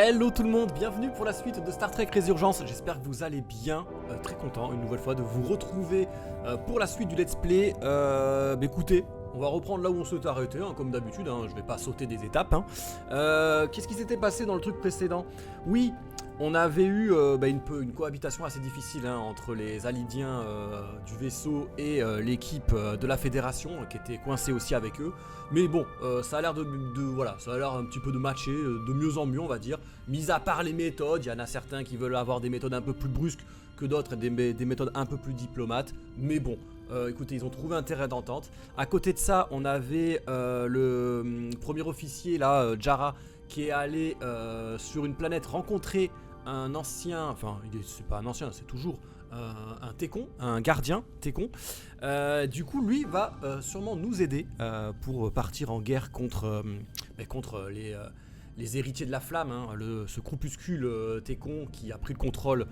Hello tout le monde, bienvenue pour la suite de Star Trek Résurgence. J'espère que vous allez bien, très content une nouvelle fois de vous retrouver pour la suite du let's play. Écoutez, on va reprendre là où on s'était arrêté, hein, comme d'habitude, hein, je vais pas sauter des étapes. Hein. Qu'est-ce qui s'était passé dans le truc précédent? Oui, on avait eu une cohabitation assez difficile hein, entre les Alidiens du vaisseau et l'équipe de la Fédération qui était coincée aussi avec eux. Mais bon, ça a l'air voilà, ça a l'air un petit peu de matcher, de mieux en mieux on va dire. Mis à part les méthodes, il y en a certains qui veulent avoir des méthodes un peu plus brusques que d'autres, des méthodes un peu plus diplomates. Mais bon, écoutez, ils ont trouvé un terrain d'entente. À côté de ça, on avait le premier officier là, Jara, qui est allé sur une planète rencontrer un ancien, enfin c'est pas un ancien, c'est toujours un Técon, un gardien Técon. Du coup lui va sûrement nous aider pour partir en guerre contre les héritiers de la flamme, hein, ce groupuscule Técon qui a pris le contrôle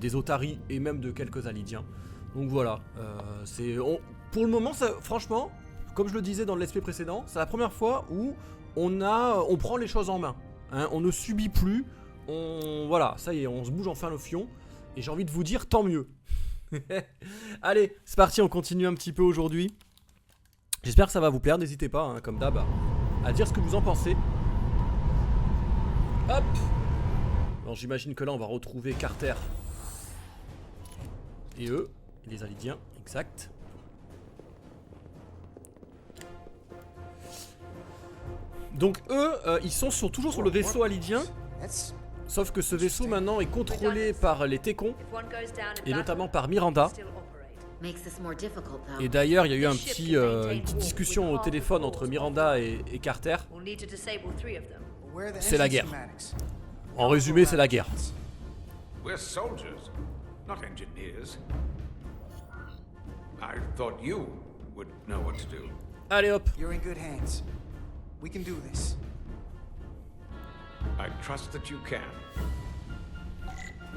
des Otari et même de quelques Alidiens. Donc voilà, pour le moment ça, franchement, comme je le disais dans le let's play précédent, c'est la première fois où on prend les choses en main, hein, on ne subit plus. Voilà, ça y est, on se bouge enfin le fion. Et j'ai envie de vous dire, tant mieux. Allez, c'est parti, on continue un petit peu aujourd'hui. J'espère que ça va vous plaire, n'hésitez pas, hein, comme d'hab, à dire ce que vous en pensez. Hop. Alors j'imagine que là, on va retrouver Carter. Et eux, les Alidiens, exact. Donc eux, ils sont toujours sur le vaisseau alidien. Sauf que ce vaisseau maintenant est contrôlé par les Técons et notamment par Miranda. Et d'ailleurs il y a eu une petite discussion au téléphone entre Miranda et Carter. C'est la guerre. En résumé, c'est la guerre. Allez hop. I trust that you can.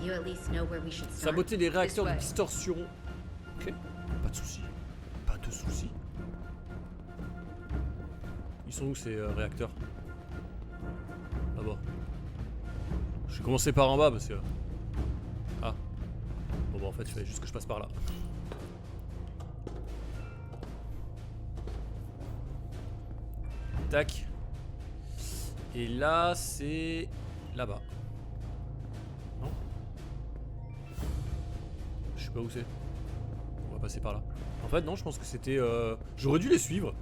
You at least know where we should start. Saboter les réacteurs de distorsion. Ok, pas de soucis. Pas de soucis. Ils sont où ces réacteurs? Là-bas. Je vais commencer par en bas parce que... Ah. Bon, en fait, il fallait juste que je passe par là. Tac. Et là, c'est là-bas. Non? Je sais pas où c'est. On va passer par là. En fait, non, je pense que c'était... J'aurais dû les suivre.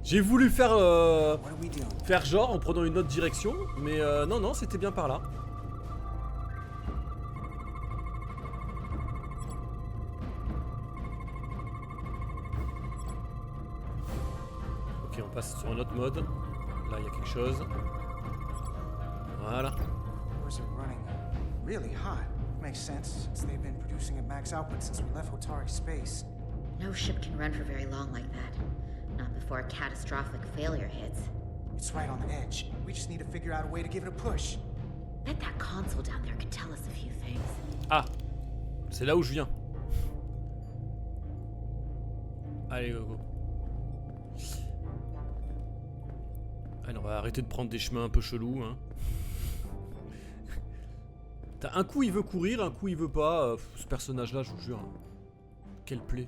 J'ai voulu faire genre en prenant une autre direction. Mais non, c'était bien par là. Ok, on passe sur un autre mode. Là, il y a quelque chose. Voilà. No ship can run for very long like that. Not before a catastrophic failure hits. It's right on the edge. We just need to figure out a way to give it a push. Bet that console down there could tell us a few things. Ah, c'est là où je viens. Allez, go. Allez, on va arrêter de prendre des chemins un peu chelous. Hein. Un coup il veut courir, un coup il veut pas. Ce personnage-là, je vous jure. Hein. Quelle plaie.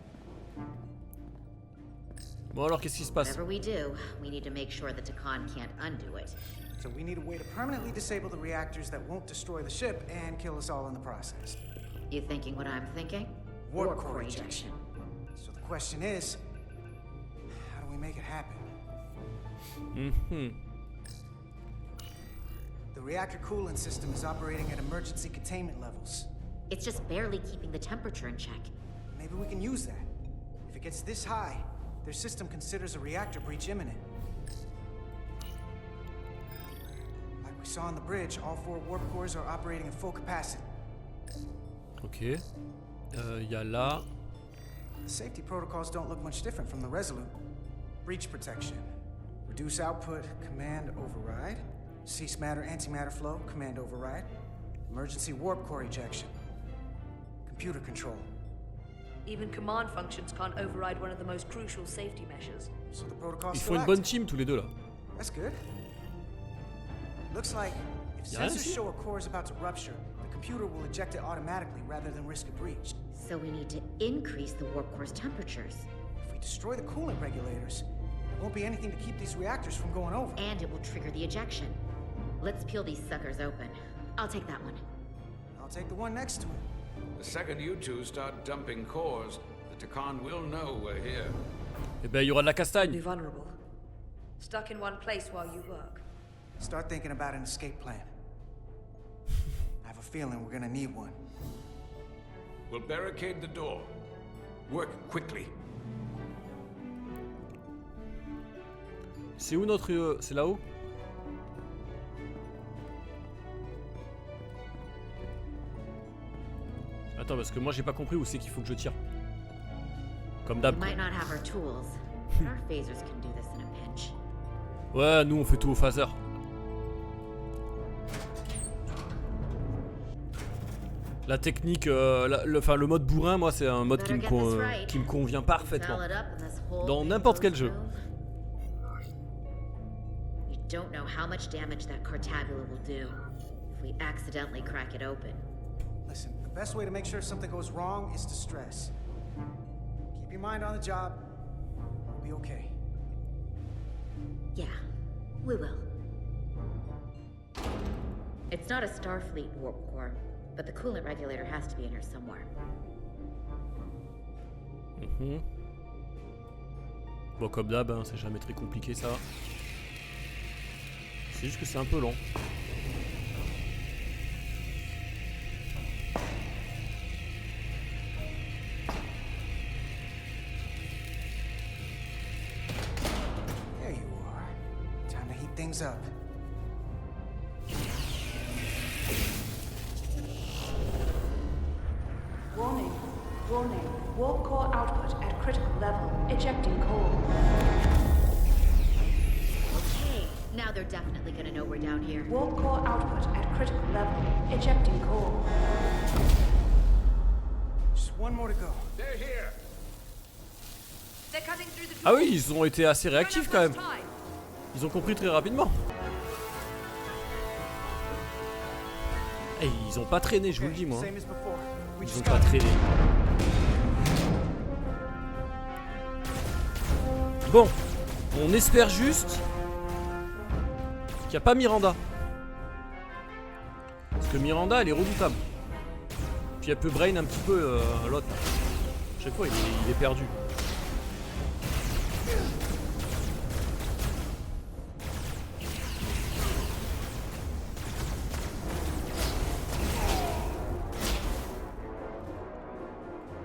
Bon alors, qu'est-ce qui se passe? Whatever we do, we need to make sure that Takan can't undo it. So we need a way to permanently disable the reactors that won't destroy the ship and kill us all in the process. You thinking what I'm thinking? Warp core ejection. So the question is, how do we make it happen? The reactor coolant system is operating at emergency containment levels. It's just barely keeping the temperature in check. Maybe we can use that. If it gets this high, their system considers a reactor breach imminent. Like we saw on the bridge, all 4 warp cores are operating at full capacity. Ok. Y a là. The safety protocols don't look much different from the Resolute. Breach protection. Reduce output, command override. Cease matter, antimatter flow, command override. Emergency warp core ejection. Computer control. Even command functions can't override one of the most crucial safety measures. So the protocol's Ils still font une bonne active. team tous les deux là. That's good. Looks like if Y'a rien sensors ici? show a core is about to rupture, the computer will eject it automatically rather than risk a breach. So we need to increase the warp core's temperatures. If we destroy the coolant regulators, there won't be anything to keep these reactors from going over. And it will trigger the ejection. Let's peel these suckers open. I'll take that one. I'll take the one next to it. The second you two start dumping cores, the Takan will know we're here. Eh ben, il y aura de la Be castagne. vulnerable. Stuck in one place while you work. Start thinking about an escape plan. I have a feeling we're gonna need one. We'll barricade the door. Work quickly. C'est où notre... c'est là-haut? Attends, parce que moi j'ai pas compris où c'est qu'il faut que je tire. Comme We d'hab. might not have our tools, but our phasers can do this in a pinch. Ouais, nous on fait tout au phaser. La technique, le mode bourrin, moi c'est un mode qui me convient parfaitement. Foul it up and this whole Dans thing n'importe goes quel jeu. smooth. You don't know how much damage that cartabula will do if we accidentally crack it open. Listen, the best way to make sure something goes wrong is to stress. Keep your mind on the job. We'll be okay. Yeah, we will. It's not a Starfleet warp core, but the coolant regulator has to be in here somewhere. Bon, comme d'hab, hein, c'est jamais très compliqué ça. C'est juste que c'est un peu long. There you are. Time to heat things up. Warning. Warning. Warp core output at critical level. Ejecting core. Okay, now they're definitely gonna know we're down here. Warp core output at critical level. Ejecting core. Just one more to go. They're here. They're cutting through the Ah door. oui, ils ont été assez réactifs quand même. Time. Ils ont compris très rapidement. Et ils ont pas traîné, je vous le dis moi. Same as before. We Ils ont just pas got traîné. Bon, on espère juste qu'il n'y a pas Miranda. Parce que Miranda, elle est redoutable. Puis elle peut brain un petit peu l'autre. Chaque fois, il est perdu.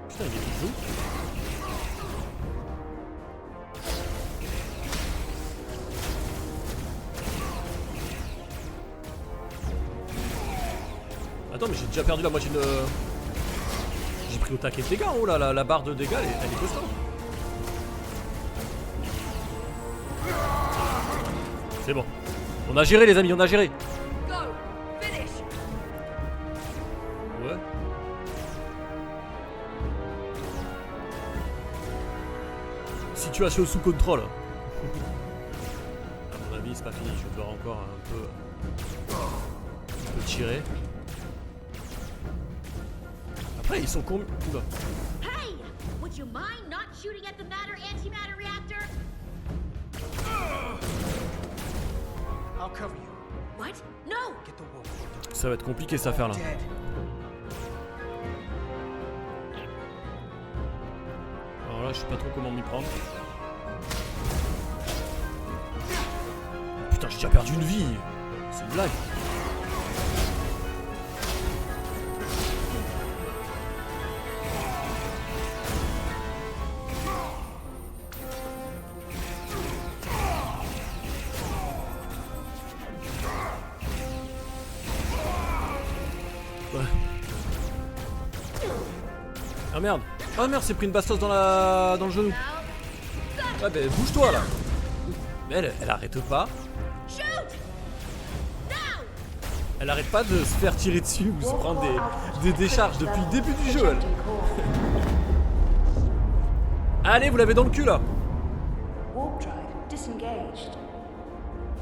Putain, il est tout. Attends, mais j'ai déjà perdu la moitié de... J'ai pris au taquet de dégâts en haut là, la barre de dégâts elle est costaud. C'est bon. On a géré les amis, on a géré. Go. Finish. Ouais. Situation sous contrôle. À mon avis, c'est pas fini, je vais devoir encore un peu tirer. Après, ils sont combien? Oula. Hey! Would you mind not shooting at the matter-antimatter reactor? I'll cover you. What? No! Get the wolf. Ça va être compliqué cette affaire là. Dead. Alors là, je sais pas trop comment m'y prendre. Putain, j'ai déjà perdu une vie. C'est une blague. Ouais. Ah merde. Ah merde, c'est pris une bastos dans le genou. Ouais, ben bouge-toi là. Mais elle arrête pas. Shoot! Now! Elle arrête pas de se faire tirer dessus ou se prendre des décharges depuis le début du jeu elle. Ejecting core. Allez, vous l'avez dans le cul là. Warp drive disengaged.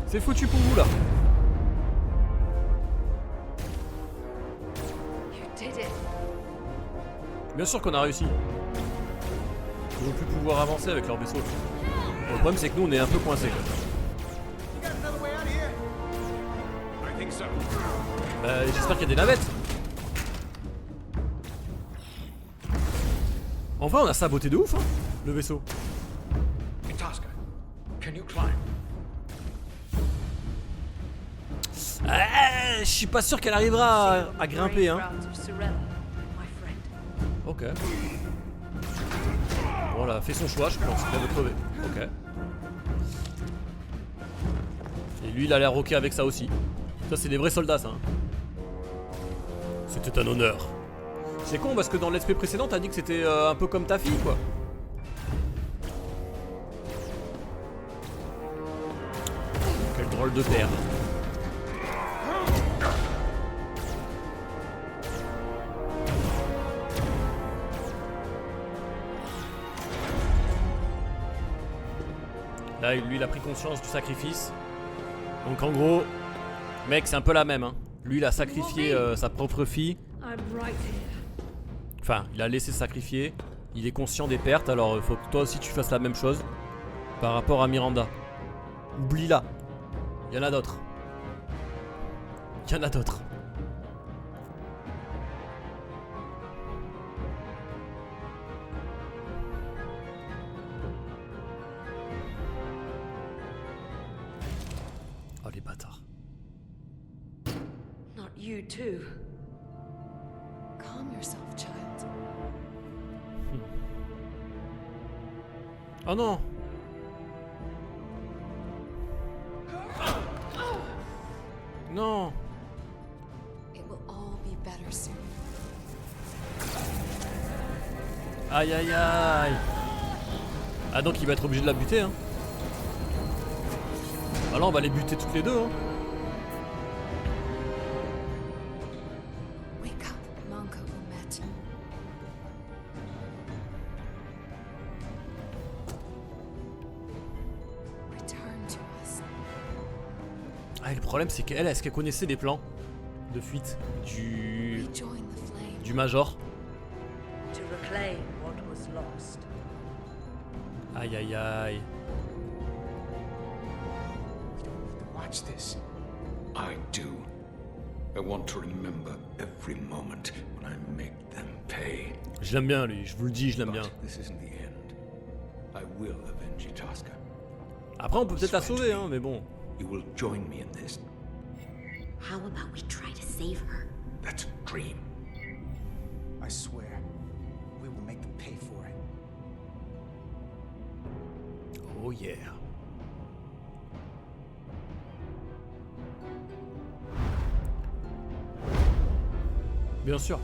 C'est foutu pour vous là. Bien sûr qu'on a réussi. Ils vont plus pouvoir avancer avec leur vaisseau. Bon, le problème c'est que nous on est un peu coincés. Bah, j'espère qu'il y a des navettes. En vrai on a saboté de ouf hein, le vaisseau. Itasca, can you climb? Je suis pas sûr qu'elle arrivera à grimper hein. Ok. Bon, elle a fait son choix, je pense. Elle veut crever. Ok. Et lui, il a l'air ok avec ça aussi. Ça, c'est des vrais soldats, ça. Hein. C'était un honneur. C'est con parce que dans le let's play précédent, t'as dit que c'était un peu comme ta fille, quoi. Quel drôle de père. Là, lui, il a pris conscience du sacrifice. Donc, en gros, mec, c'est un peu la même. Hein. Lui, il a sacrifié sa propre fille. Enfin, il a laissé sacrifier. Il est conscient des pertes. Alors, il faut que toi aussi, tu fasses la même chose par rapport à Miranda. Oublie-la. Il y en a d'autres. Il y en a d'autres. Oh les bâtards. Not you too. Calm yourself, child. Oh non. Non. It will all be better soon. Aïe aïe aïe. Ah donc il va être obligé de la buter hein. Ah là on va les buter toutes les deux hein. Wake up, Manko Umet. Return to us. Ah et le problème c'est qu'elle, est-ce qu'elle connaissait les plans de fuite du Rejoin the flame. du Major? To reclaim what was lost. Aïe aïe aïe. Watch this. I do. I want to remember every moment when I make them pay. Je l'aime bien lui, je vous le dis, je l'aime bien. But this isn't the end. I will avenge Itasca. Après on peut peut-être la sauver hein, mais bon. You will join me in this. How about we try to save her? That's a dream. I swear, we will make them pay for it. Oh yeah. Bien sûr.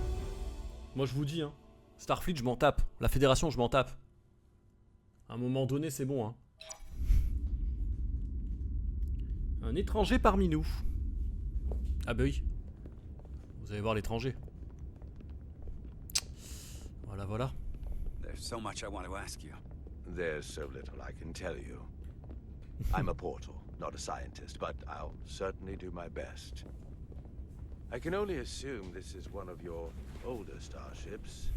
Moi je vous dis hein, Starfleet je m'en tape, la Fédération je m'en tape. À un moment donné c'est bon hein. Un étranger parmi nous. Ah bah oui. Vous allez voir l'étranger. Voilà voilà. There's so much I want to ask you. There's so little I can tell you. I'm a portal, not a scientist, but I'll certainly do my best. I can only assume this is one of your older starships.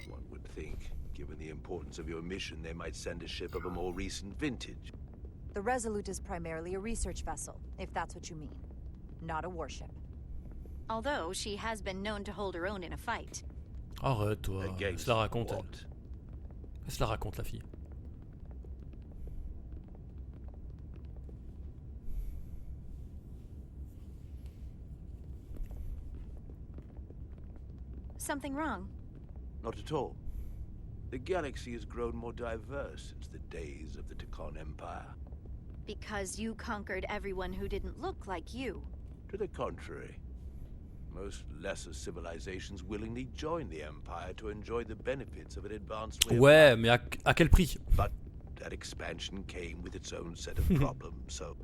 One would think, given the importance of your mission, they might send a ship of a more recent vintage. The Resolute is primarily a research vessel, if that's what you mean. Not a warship. Although she has been known to hold her own in a fight. Arrête toi, elle se la raconte elle. What? Elle se la raconte la fille. Something wrong? Not at all. The galaxy has grown more diverse since the days of the Tekon Empire. Because you conquered everyone who didn't look like you. To the contrary. Most lesser civilizations willingly join the Empire to enjoy the benefits of an advanced way of Ouais, life. mais à quel prix? But that expansion came with its own set of problems, so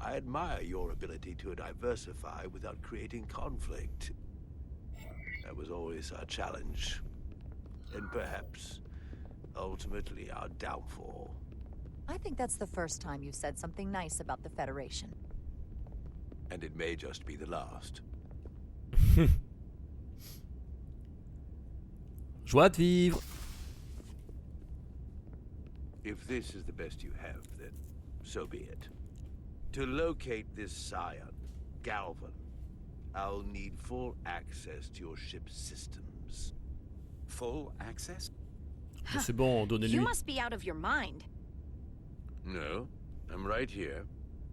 I admire your ability to diversify without creating conflict. That was always our challenge. And perhaps, ultimately, our downfall. I think that's the first time you've said something nice about the Federation. And it may just be the last. Joie de vivre. If this is the best you have, then so be it. To locate this scion, Galvan, I'll need full access to your ship's systems. Full access? Mais c'est bon, You donnez-lui. must be out of your mind. No, I'm right here,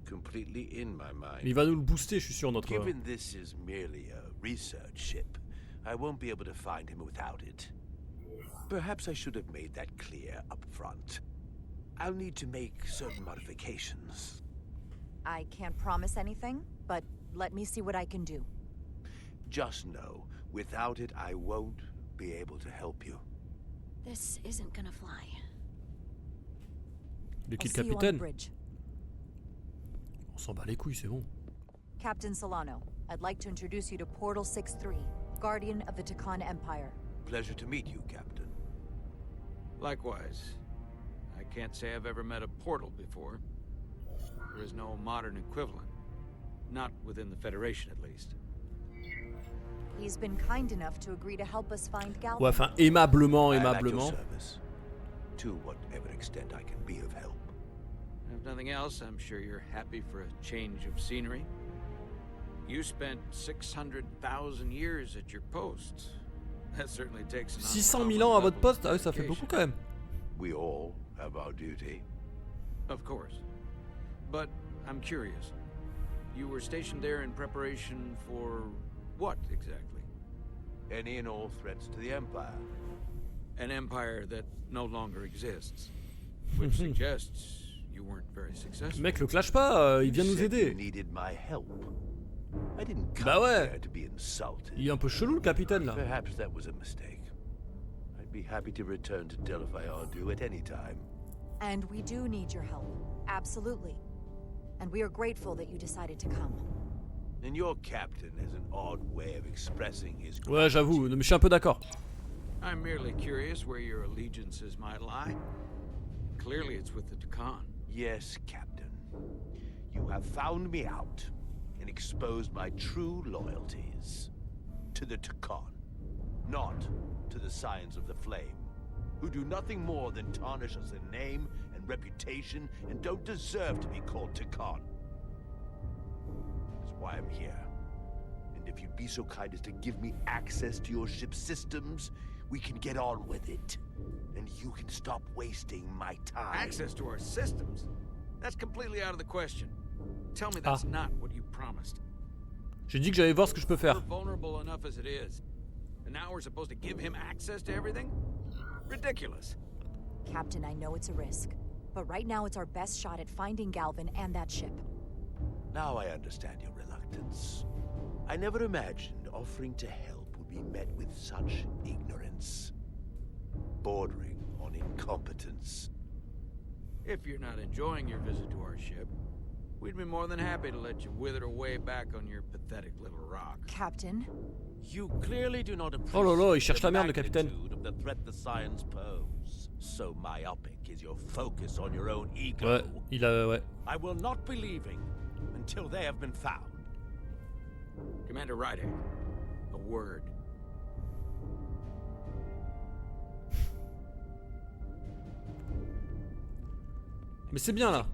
completely in my Mais mind. il va nous le booster, je suis sûr, notre... Given this is merely a research ship, I won't be able to find him without it. Perhaps I should have made that clear up front. I'll need to make certain modifications. I can't promise anything, but let me see what I can do. Just know, without it, I won't be able to help you. This isn't gonna fly. Le I'll kill see you on the capitaine. bridge. On s'en bat les couilles, c'est bon. Captain Solano, I'd like to introduce you to Portal 6-3, Guardian of the Takan Empire. Pleasure to meet you, Captain. Likewise. I can't say I've ever met a portal before. There is no modern equivalent. Not within the Federation, at least. He's been kind enough to agree to help us find Galvan. Ouais, enfin, aimablement, I'm at your aimablement. service, to whatever extent I can be of help. If nothing else, I'm sure you're happy for a change of scenery. You spent 600,000 years at your post. That certainly takes an 600 000 ans à votre poste, ah oui, ça fait dedication. beaucoup quand même. We all have our duty. Of course. But I'm curious. You were stationed there in preparation for what exactly? Any and all threats to the Empire. An empire that no longer exists. Which suggests you weren't very successful. Mec, le clash pas, il vient nous You aider. needed my help. I didn't come Bah ouais. here to be insulted. Il est un peu chelou le capitaine là. Perhaps that was a mistake. I'd be happy to return to Delphi Ardu at any time. And we do need your help. Absolutely. And we are grateful that you decided to come. And your captain has an odd way of expressing his Ouais, j'avoue, mais je suis un peu d'accord. I'm merely curious where your allegiances might lie. Clearly it's with the Takan. Yes, Captain. You have found me out and exposed my true loyalties to the Takan, not to the Scions of the Flame, who do nothing more than tarnish us in name and reputation and don't deserve to be called Takan. That's why I'm here. And if you'd be so kind as to give me access to your ship's systems, we can get on with it. And you can stop wasting my time. Access to our systems? That's completely out of the question. Tell me that's not what you promised. J'ai dit que j'allais voir ce que je peux We're faire. vulnerable enough as it is. And now we're supposed to give him access to everything? Ridiculous. Captain, I know it's a risk. But right now it's our best shot at finding Galvan and that ship. Now I understand your reluctance. I never imagined offering to help would be met with such ignorance. Bordering on incompetence. If you're not enjoying your visit to our ship, we'd be more than happy to let you wither away back on your pathetic little rock. Captain? You clearly do not appreciate Oh là là, il cherche the la merde, le capitaine. magnitude of the threat the Scions pose. So myopic is your focus on your own ego. Ouais, il a... ouais. I will not be leaving until they have been found. Commander Ryder, a word. Mais c'est bien là.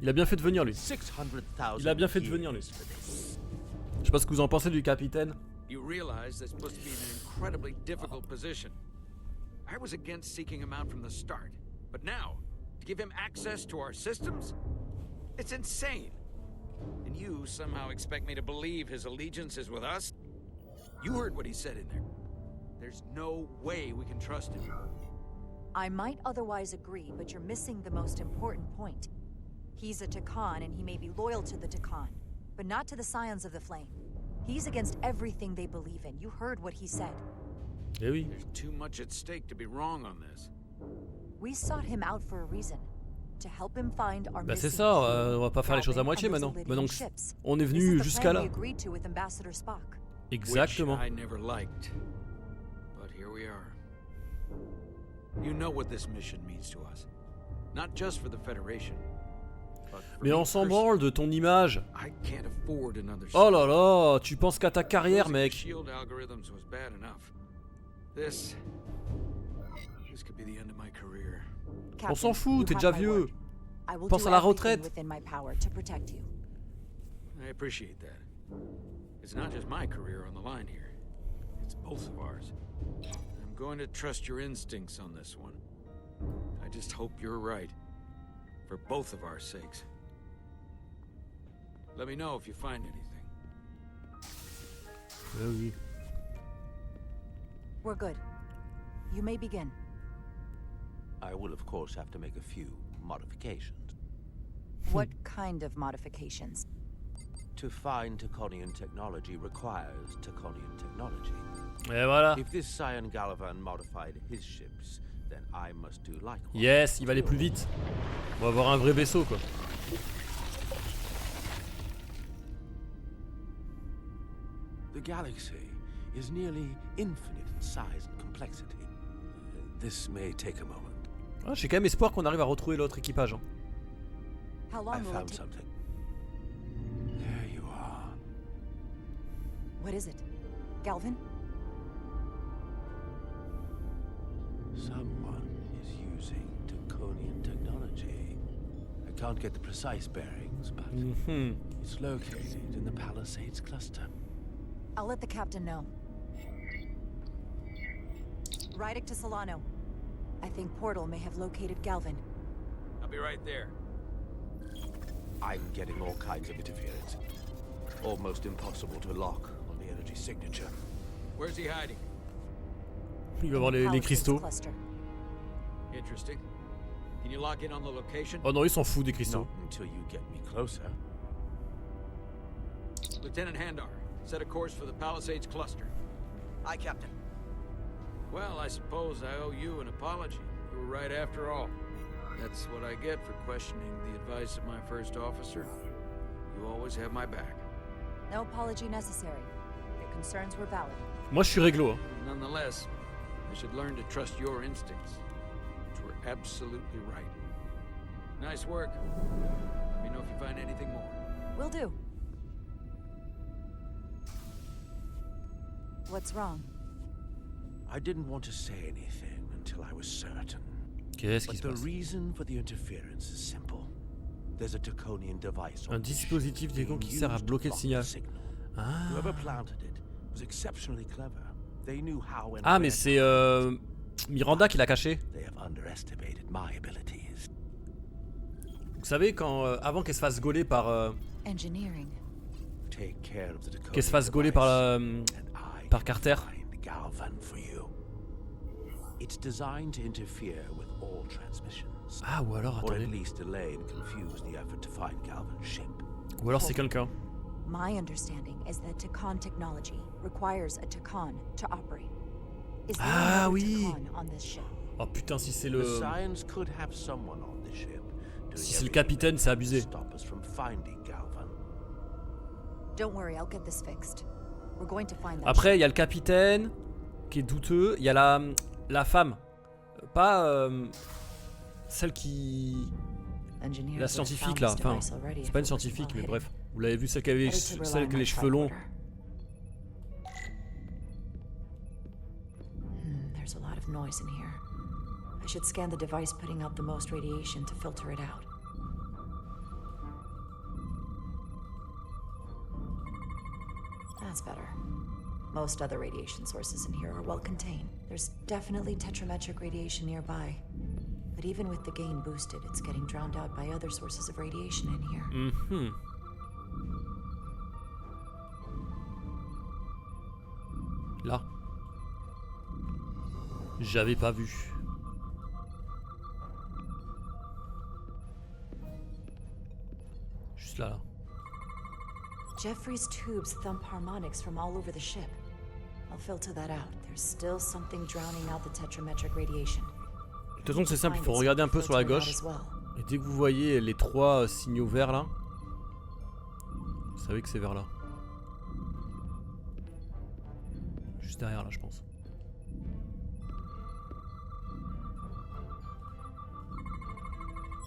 Il a bien fait de venir lui. 600,000 Il a bien fait de venir lui. Je sais pas ce que vous en pensez du capitaine. You realize this puts me in an incredibly difficult position. I was against seeking him out from the start, but now, to give him access to our systems? It's insane. And you somehow expect me to believe his allegiance is with us? You heard what he said in there. There's no way we can trust him. I might otherwise agree, but you're missing the most important point. He's a Takan, and he may be loyal to the Takan, but not to the Scions of the Flame. He's against everything they believe in. You heard what he said. Eh oui. There's too much at stake to be wrong on this. We sought him out for a reason. To help him find our Bah c'est missing ça, key, on va pas faire les choses à Galvan moitié and those maintenant. Elydian Maintenant que ships. on est This is venu the jusqu'à plan là. we agreed to with Ambassador Spock. Exactement. Which I never liked. But here we are. You know what this mission means to us. Not just for the Federation. But for Mais me on s'en personally. branle de ton image. I can't afford another Oh là là, tu penses qu'à ta carrière, Losing mec. the shield algorithms was bad enough. This be the end of my career. On s'en fout, t'es déjà vieux. Pense à la retraite. I appreciate that. It's not just my career on the line here. It's both of ours. I'm going to trust your instincts on this one. I just hope you're right. For both of our sakes. Let me know if you find anything. Oui. We're good. You may begin. I will, of course, have to make a few modifications. What kind of modifications? To find Taconian technology requires Taconian technology. Et voilà. If this Scion Gallivan modified his ships, then I must do likewise. Yes, il va aller plus vite. On va avoir un vrai vaisseau, quoi. The galaxy is nearly infinite in size and complexity. This may take a moment. Ah, j'ai quand même espoir qu'on arrive à retrouver l'autre équipage. Hein. I found something. There you are. What is it? Galvin? Someone is using Taconian technology. I can't get the precise bearings, but it's located in the Palisades cluster. I'll let the captain know. Rydick to Solano. I think Portal may have located Galvin. I'll be right there. I'm getting all kinds of interference. Almost impossible to lock on the energy signature. Where's he hiding? Il va avoir les cristaux. Interesting. Can you lock in on the location? Oh non, il s'en fout des cristaux. Not until you get me closer. Lieutenant Handar, set a course for the Palisades cluster. Aye, Captain. Well, I suppose I owe you an apology. You were right after all. That's what I get for questioning the advice of my first officer. You always have my back. No apology necessary. Your concerns were valid. Moi, je suis réglo. Hein. Nonetheless, I should learn to trust your instincts, which were absolutely right. Nice work. Let me know if you find anything more. Will do. What's wrong? I didn't want to say anything until I was certain. Qu'est-ce qui se But passe? the reason for the interference is simple. There's a Taconian device on Un dispositif Décon qui sert à bloquer le signal. Ah. Whoever planted it was exceptionally clever. They knew how and Ah, mais c'est Miranda qui l'a caché. They have underestimated my abilities. Vous savez, quand avant qu'elle se fasse gauler par Engineering. Take care of the Taconian qu'elle se fasse gauler par Carter. Galvan for you. It's designed to interfere with all transmissions. Ah, ou alors Or attendez. at least delay and confuse the effort to find Galvan's ship. Ou alors c'est quelqu'un. My understanding is that Takan technology requires a Takan to operate. Is there Ah another oui. Takan on this ship? Oh putain, si c'est The le Science could have someone on the ship. si c'est le capitaine, c'est abusé. Stop us from finding Galvan. Don't worry, I'll get this fixed. We're going to find that Après, il y a le capitaine qui est douteux, il y a la femme. Pas celle qui la scientifique là, enfin, c'est pas une scientifique mais bref. Vous l'avez vu, celle qui avait celle qui a les cheveux longs. There's a lot of noise in here. I should scan the device putting out the most radiation to filter it out. That's better. Most other radiation sources in here are well contained. There's definitely tetrametric radiation nearby. But even with the gain boosted, it's getting drowned out by other sources of radiation in here. Là. J'avais pas vu. Juste là. Jeffrey's tubes thump harmonics from all over the ship. I'll filter that out. There's still something drowning out the tetrametric radiation. De toute façon, c'est simple, il faut regarder un peu sur la gauche. Et dès que vous voyez les trois signaux verts là, vous savez que c'est vers là. Juste derrière là, je pense.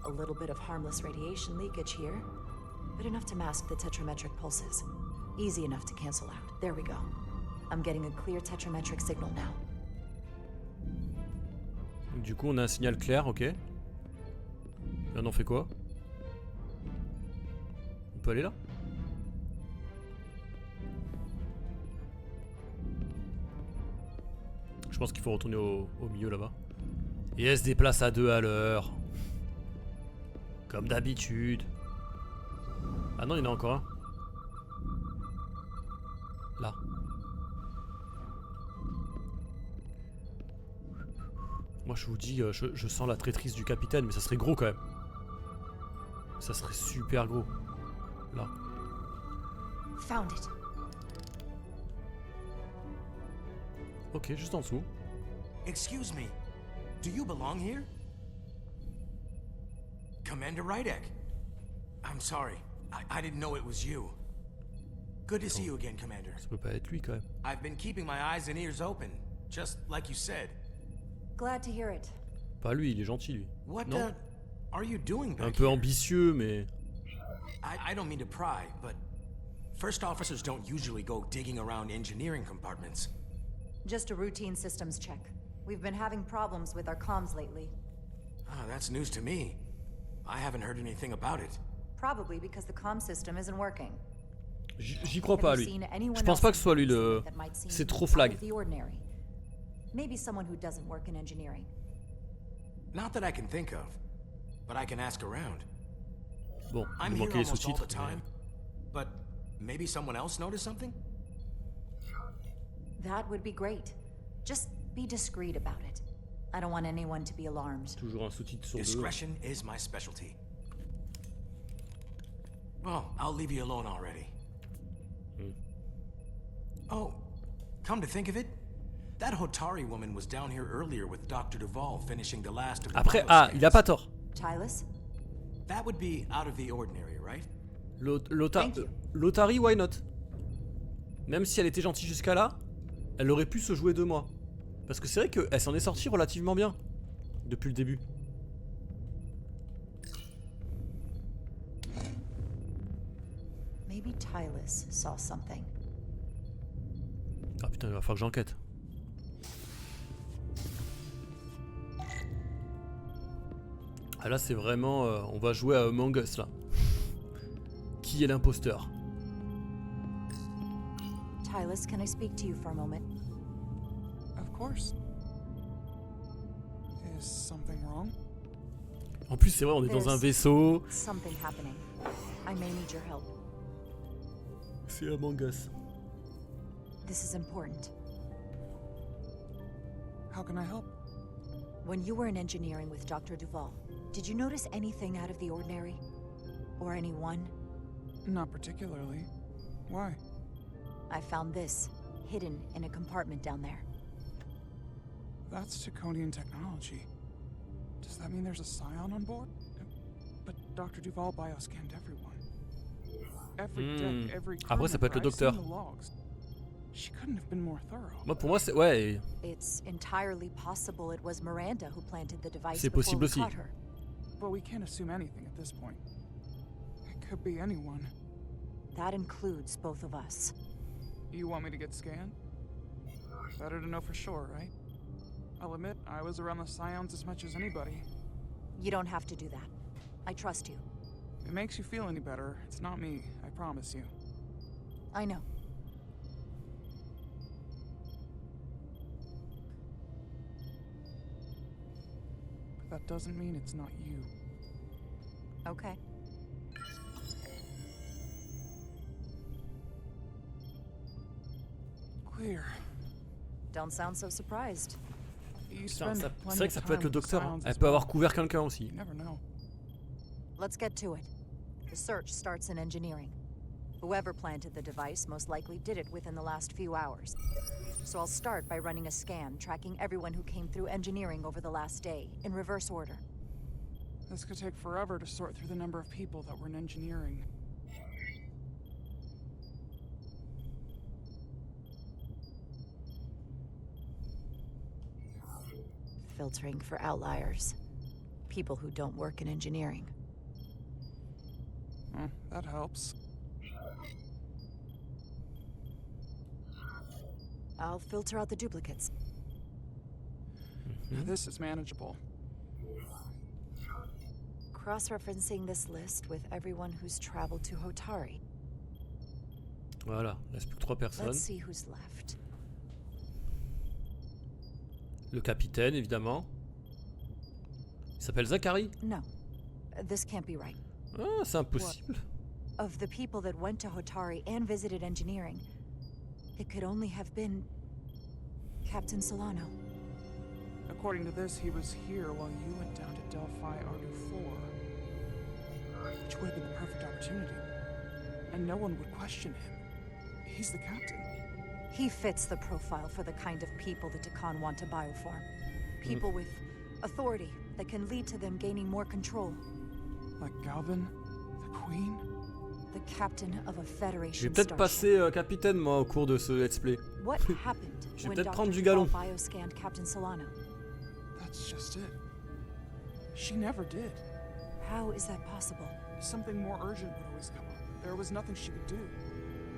A little bit of harmless radiation leakage here, but enough to mask the tetrametric pulses. Easy enough to cancel out. There we go. I'm getting a clear tetrametric signal now. Du coup, on a un signal clair, ok. Et on en fait quoi? On peut aller là? Je pense qu'il faut retourner au milieu là-bas. Et elle se déplace à 2 à l'heure. Comme d'habitude. Ah non, il y en a encore un. Là. Moi je vous dis, je sens la traîtrise du capitaine, mais ça serait gros quand même. Ça serait super gros. Là. Found it. Ok, juste en dessous. Excuse me, do you belong here? Commander Rydek. I'm sorry, I didn't know it was you. Good to see you again, Commander. Ça peut pas être lui quand même. I've been keeping my eyes and ears open, just like you said. Glad to hear it. Pas lui, il est gentil lui. What Non. Are you doing back Un peu here? ambitieux, mais... I don't mean to pry, but first officers don't usually go digging around engineering compartments. Just a routine systems check. We've been having problems with our comms lately. Ah, that's news to me. I haven't heard anything about it. Probably because the comm system isn't working. J'y crois pas, lui. Je pense pas que ce soit lui le... C'est trop flag. Maybe someone who doesn't work in engineering. Not that I can think of, but I can ask around. Bon, il I'm nous here manquait les almost all the sous-titres. time, but maybe someone else noticed something? That would be great. Just be discreet about it. I don't want anyone to be alarmed. Toujours un sous-titre sur deux. Discretion is my specialty. Well, I'll leave you alone already. Oh, come to think of it, that Hotari woman was down here earlier with Dr. Duvall finishing the last of the Après, ah, il a pas tort. Tylus? That would be out of the ordinary, right? L'Otari, why not? Même si elle était gentille jusqu'à là, elle aurait pu se jouer de moi. Parce que c'est vrai qu'elle s'en est sortie relativement bien. Depuis le début. Maybe Tylus saw something. Ah putain, il va falloir que j'enquête. Ah là c'est vraiment... on va jouer à Among Us là. Qui est l'imposteur? Tylus, can I speak to you for a moment? Of course. Is something wrong? En plus c'est vrai, on est dans un vaisseau. Something happening. I may need your help. C'est Among Us. This is important. How can I help? When you were in engineering with Dr. Duvall, did you notice anything out of the ordinary? Or anyone? Not particularly. Why? I found this, hidden in a compartment down there. That's Taconian technology. Does that mean there's a scion on board? But Dr. Duvall bioscanned everyone. Every deck, every Après ça peut être le docteur. She couldn't have been more thorough. Moi pour moi c'est... Ouais. It's entirely possible it was Miranda who planted the device C'est before possible we aussi. caught her. But we can't assume anything at this point. It could be anyone. That includes both of us. You want me to get scanned? Better to know for sure, right? I'll admit, I was around the Scions as much as anybody. You don't have to do that. I trust you. If it makes you feel any better, it's not me, I promise you. I know. But that doesn't mean it's not you. Okay. Clear. Don't sound so surprised. Putain, c'est vrai que ça peut être le docteur. Hein. Elle peut avoir couvert quelqu'un aussi. You never know. Let's get to it. The search starts in engineering. Whoever planted the device most likely did it within the last few hours. So I'll start by running a scan, tracking everyone who came through engineering over the last day, in reverse order. This could take forever to sort through the number of people that were in engineering. Filtering for outliers. People who don't work in engineering. That helps. I'll filter out the duplicates. This is manageable. Cross-referencing this list with everyone who's traveled to Hotari. Voilà, il reste plus que 3 personnes. Let's see who's left. Le capitaine, évidemment. Il s'appelle Zachary? No, this can't be right. Ah, c'est impossible. Of the people that went to Hotari and visited engineering, it could only have been Captain Solano. According to this, he was here while you went down to Delphi Ardu 4. Which would have been the perfect opportunity. And no one would question him. He's the captain. He fits the profile for the kind of people the Takan want to bioform. People with authority that can lead to them gaining more control. Like Galvin, the Queen. The captain of a Federation. Je vais peut-être passer capitaine moi au cours de ce let's play. What happened Je vais when peut-être Dr. prendre du Duval galon. bioscanned Captain Solano? That's just it. She never did. How is that possible? Something more urgent would always come up. There was nothing she could do.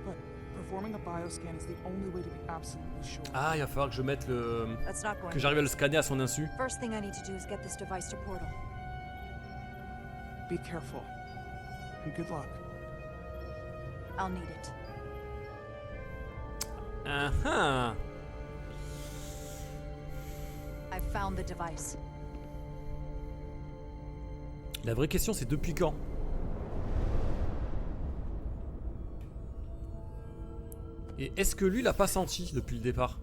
But performing a bioscan is the only way to be absolutely sure. Ah, il va falloir que je mette le... That's not going que j'arrive à le scanner à son insu. First thing I need to do is get this device to Portal. Be careful. And good luck. I'll need it. Ah. I've found the device. La vraie question, c'est depuis quand? Et est-ce que lui l'a pas senti depuis le départ?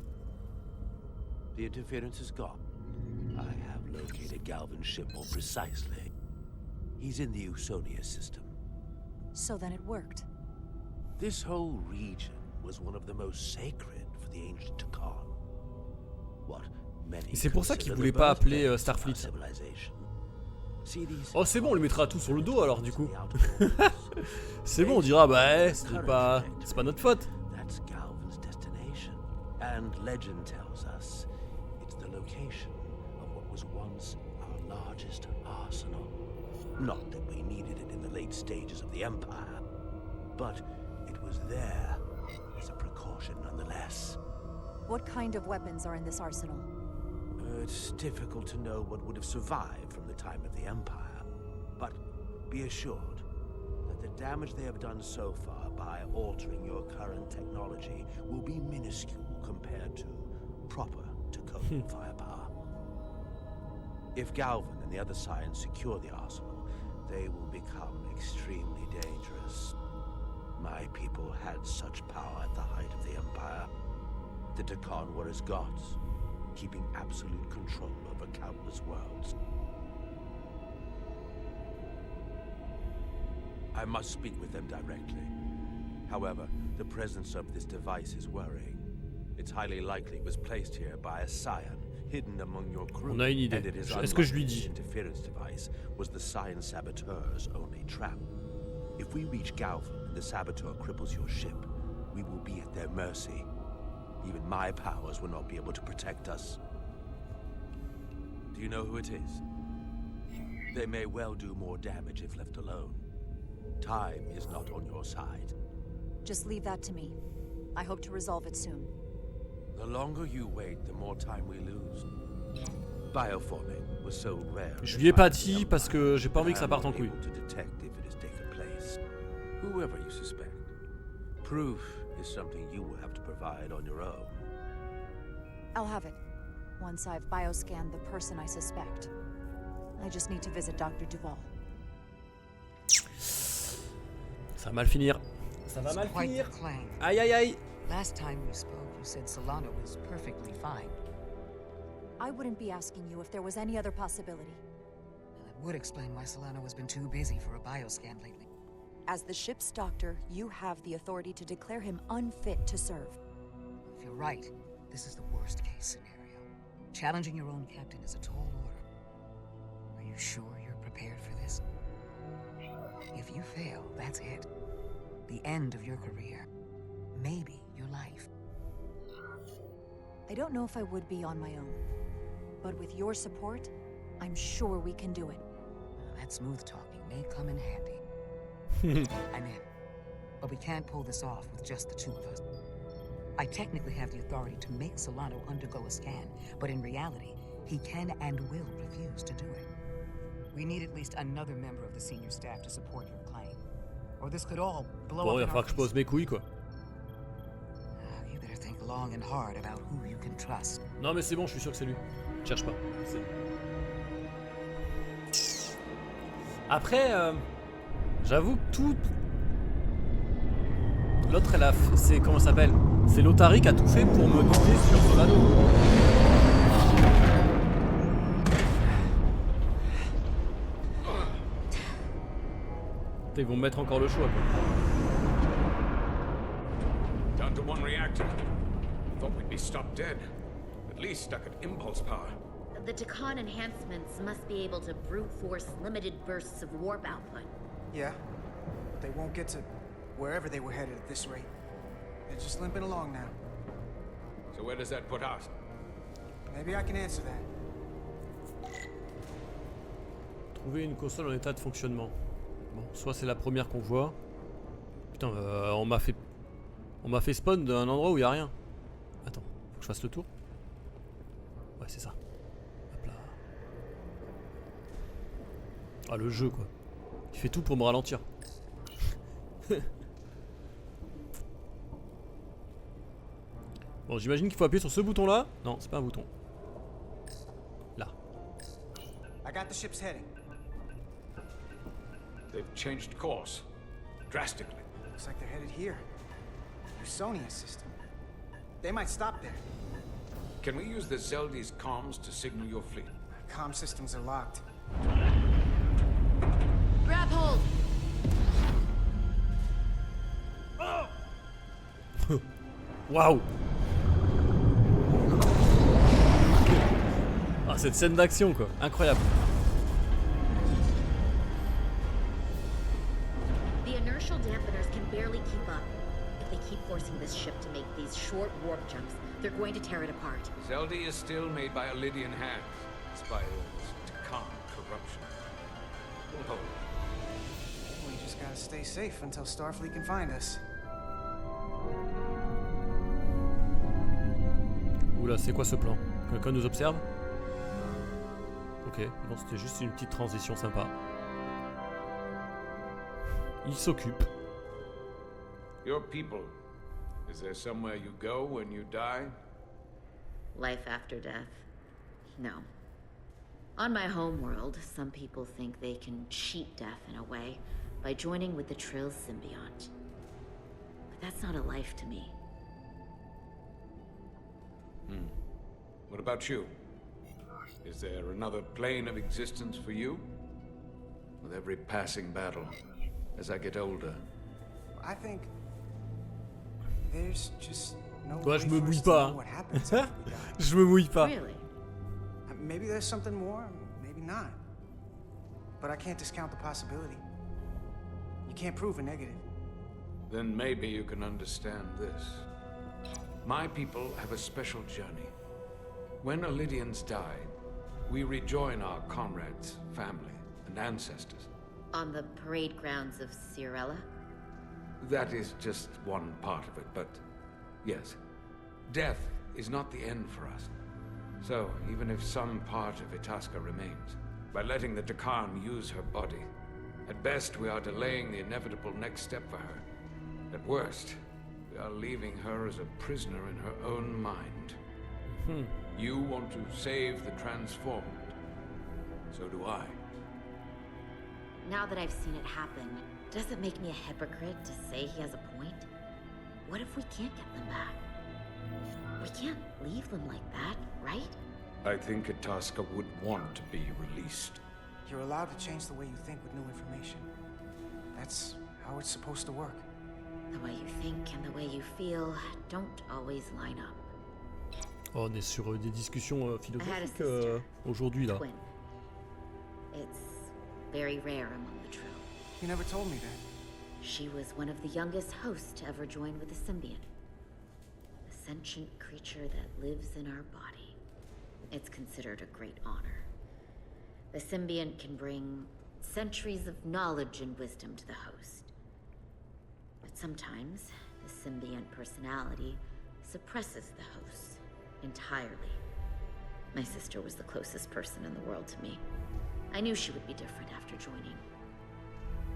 The interference is gone. I have located Galvin's ship more precisely. He's in the Usonia system. So then it worked. This whole region was one of the most sacred for the ancient Takan. What many Et c'est pour ça qu'il consider voulait the pas appeler birthplace of Starfleet. our civilization. See these Oh c'est bon, on lui mettra tout sur le dos alors du coup. C'est bon, on dira bah c'est pas notre faute. That's Galvin's destination. And legend tells us it's the location of what was once our largest arsenal. Not that we needed it in the late stages of the Empire, but it was there as a precaution nonetheless. What kind of weapons are in this arsenal? It's difficult to know what would have survived from the time of the Empire, but be assured that the damage they have done so far by altering your current technology will be minuscule compared to proper Takan firepower. If Galvin and the other Scions secure the arsenal, they will become extremely dangerous. My people had such power at the height of the Empire. The Takan were as gods, keeping absolute control over countless worlds. I must speak with them directly. However, the presence of this device is worrying. It's highly likely it was placed here by a Scion, hidden among your crew. On a une idée. And it is Est-ce que je lui unlikely dis? the interference device was the Scion saboteur's only trap. If we reach Galvin and the saboteur cripples your ship, we will be at their mercy. Even my powers will not be able to protect us. Do you know who it is? They may well do more damage if left alone. Time is not on your side. Just leave that to me. I hope to resolve it soon. The longer you wait, the more time we lose. Bioforming was so rare. Je lui ai pas dit parce que j'ai pas envie que ça parte en couille. To detect if it has taken place. Whoever you suspect, proof is something you will have to provide on your own. I'll have it. Once I've bioscanned the person I suspect. I just need to visit Dr. Duval. Ça va mal finir. Ça va mal finir. Aïe aïe aïe. Last time we spoke, you said Solano was perfectly fine. I wouldn't be asking you if there was any other possibility. That would explain why Solano has been too busy for a bioscan lately. As the ship's doctor, you have the authority to declare him unfit to serve. If you're right, this is the worst case scenario. Challenging your own captain is a tall order. Are you sure you're prepared for this? If you fail, that's it. The end of your career. Maybe your life. I don't know if I would be on my own. But with your support, I'm sure we can do it. That smooth talking may come in handy. I'm in. But we can't pull this off with just the two of us. I technically have the authority to make Solano undergo a scan, but in reality, he can and will refuse to do it. We need at least another member of the senior staff to support your claim. Or this could all blow Bon, il va up in falloir our que je pose mes couilles, quoi. You better think long and hard about who you can trust. Non, mais c'est bon, je suis sûr que c'est lui. Cherche pas. C'est lui. Après, j'avoue que tout... L'autre, elle a... C'est... Comment ça s'appelle? C'est l'Otari qui a tout fait pour me douter sur ce radeau. Ils vont me mettre encore le choix, quoi. Down to one reactor. Thought we'd be stopped dead. At least stuck at impulse power. The Takan enhancements must be able to brute force limited bursts of warp output. Yeah, but they won't get to wherever they were headed at this rate. They're just limping along now. So where does that put us? Maybe I can answer that. Trouver une console en état de fonctionnement. Bon, soit c'est la première qu'on voit. Putain, on m'a fait spawn d'un endroit où il y a rien. Attends, faut que je fasse le tour. Ouais, c'est ça. Hop là. Ah, le jeu, quoi. Il fait tout pour me ralentir. Bon, j'imagine qu'il faut appuyer sur ce bouton là. Non, c'est pas un bouton. Là. I got the ship's heading. They've changed course. Drastically. Looks like they're headed here. Usonian system. They might stop there. Can we use the Zeldi's comms to signal your fleet? Comm systems are locked. Grab hold! Waouh! Ah, cette scène d'action, quoi. Incroyable. The inertial dampeners can barely keep up. If they keep forcing this ship to make these short warp jumps, they're going to tear it apart. Zeldi is still made by Lydian hands, despite all this Takan corruption. We'll hold. We just gotta stay safe until Starfleet can find us. Oula, c'est quoi ce plan? Quelqu'un nous observe? Ok, non, c'était juste une petite transition sympa. Il s'occupe. Your people. Is there somewhere you go when you die? Life after death? No. On my homeworld, some people think they can cheat death in a way by joining with the Trill symbiont. But that's not a life to me. What about you? Is there another plane of existence for you? With every passing battle, as I get older. I think there's just no Ouais, way je me for mouille us to pas. know what happens after we die. Je me mouille pas. Really? Maybe there's something more, maybe not. But I can't discount the possibility. You can't prove a negative. Then maybe you can understand this. My people have a special journey. When Lydians die, we rejoin our comrades, family, and ancestors. On the parade grounds of Cirella? That is just one part of it, but yes, death is not the end for us. So, even if some part of Itasca remains, by letting the Takan use her body, at best we are delaying the inevitable next step for her. At worst, we are leaving her as a prisoner in her own mind. You want to save the transformed. So do I. Now that I've seen it happen, does it make me a hypocrite to say he has a point? What if we can't get them back? We can't leave them like that, right? I think Itasca would want to be released. You're allowed to change the way you think with new information. That's how it's supposed to work. The way you think and the way you feel don't always line up. Oh, on est sur des discussions I had a philosophiques sister, aujourd'hui là. twin. It's very rare among the Trill. You never told me that. She was one of the youngest hosts to ever join with a symbiont. A sentient creature that lives in our body. It's considered a great honor. The symbiont can bring centuries of knowledge and wisdom to the host. But sometimes, the symbiont personality suppresses the host entirely. My sister was the closest person in the world to me. I knew she would be different after joining.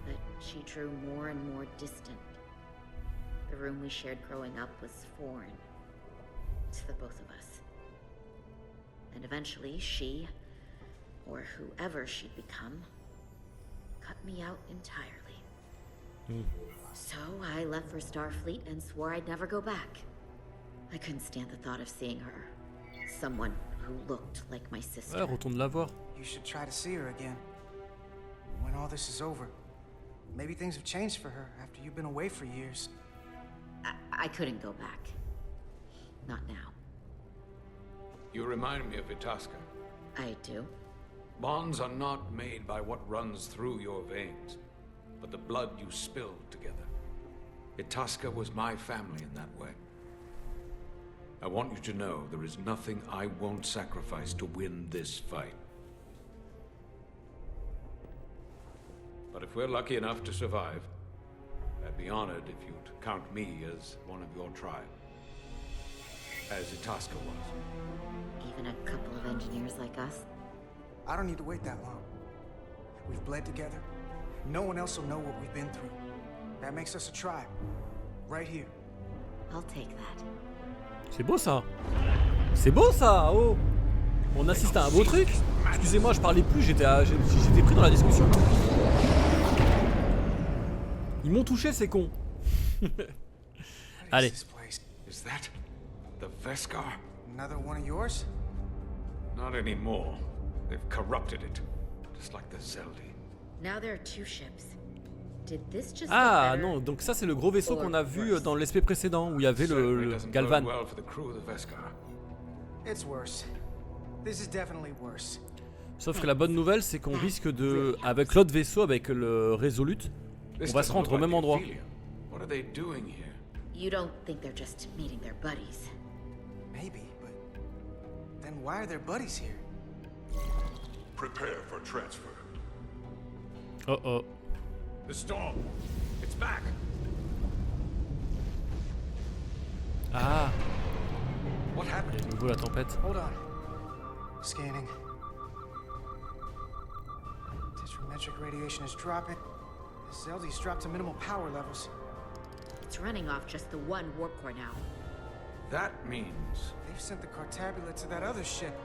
But she drew more and more distant. The room we shared growing up was foreign to the both of us. And eventually she, or whoever she'd become, cut me out entirely. So I left for Starfleet and swore I'd never go back. I couldn't stand the thought of seeing her. Someone who looked like my sister. Ouais, retourne la voir. You should try to see her again. When all this is over. Maybe things have changed for her after you've been away for years. I couldn't go back. Not now. You remind me of Itasca. I do. Bonds are not made by what runs through your veins, but the blood you spilled together. Itasca was my family in that way. I want you to know there is nothing I won't sacrifice to win this fight. But if we're lucky enough to survive, I'd be honored if you'd count me as one of your tribe. As Itasca was. Even a couple of engineers like us? I don't need to wait that long. We've bled together. No one else will know what we've been through. That makes us a tribe. Right here. I'll take that. C'est beau ça. C'est beau ça. Oh. On assiste à un beau truc. Excusez-moi, je parlais plus, j'étais pris dans la discussion. Ils m'ont touché, ces cons. Allez. Is that the Veskar? Another one of yours? Not anymore. They've corrupted it, just like the Zeldi. Now there are two ships. Did this just Ah non, donc ça c'est le gros vaisseau qu'on a vu dans l'esprit précédent où il y avait le Galvan. It's worse. This is definitely worse. Sauf que la bonne nouvelle c'est qu'on risque de, avec l'autre vaisseau, avec le Resolute, on va se rendre au même endroit. What are they doing here? You don't think they're just meeting their buddies? Maybe, but then why are their buddies here? Prepare for transfer. Oh. The storm. It's back. Ah. What happened? De nouveau la tempête. Hold on. Scanning. Tetrametric radiation is dropping. The Zeldi's dropped to minimal power levels. It's running off just the one warp core now. That means they've sent the Cartabula to that other ship.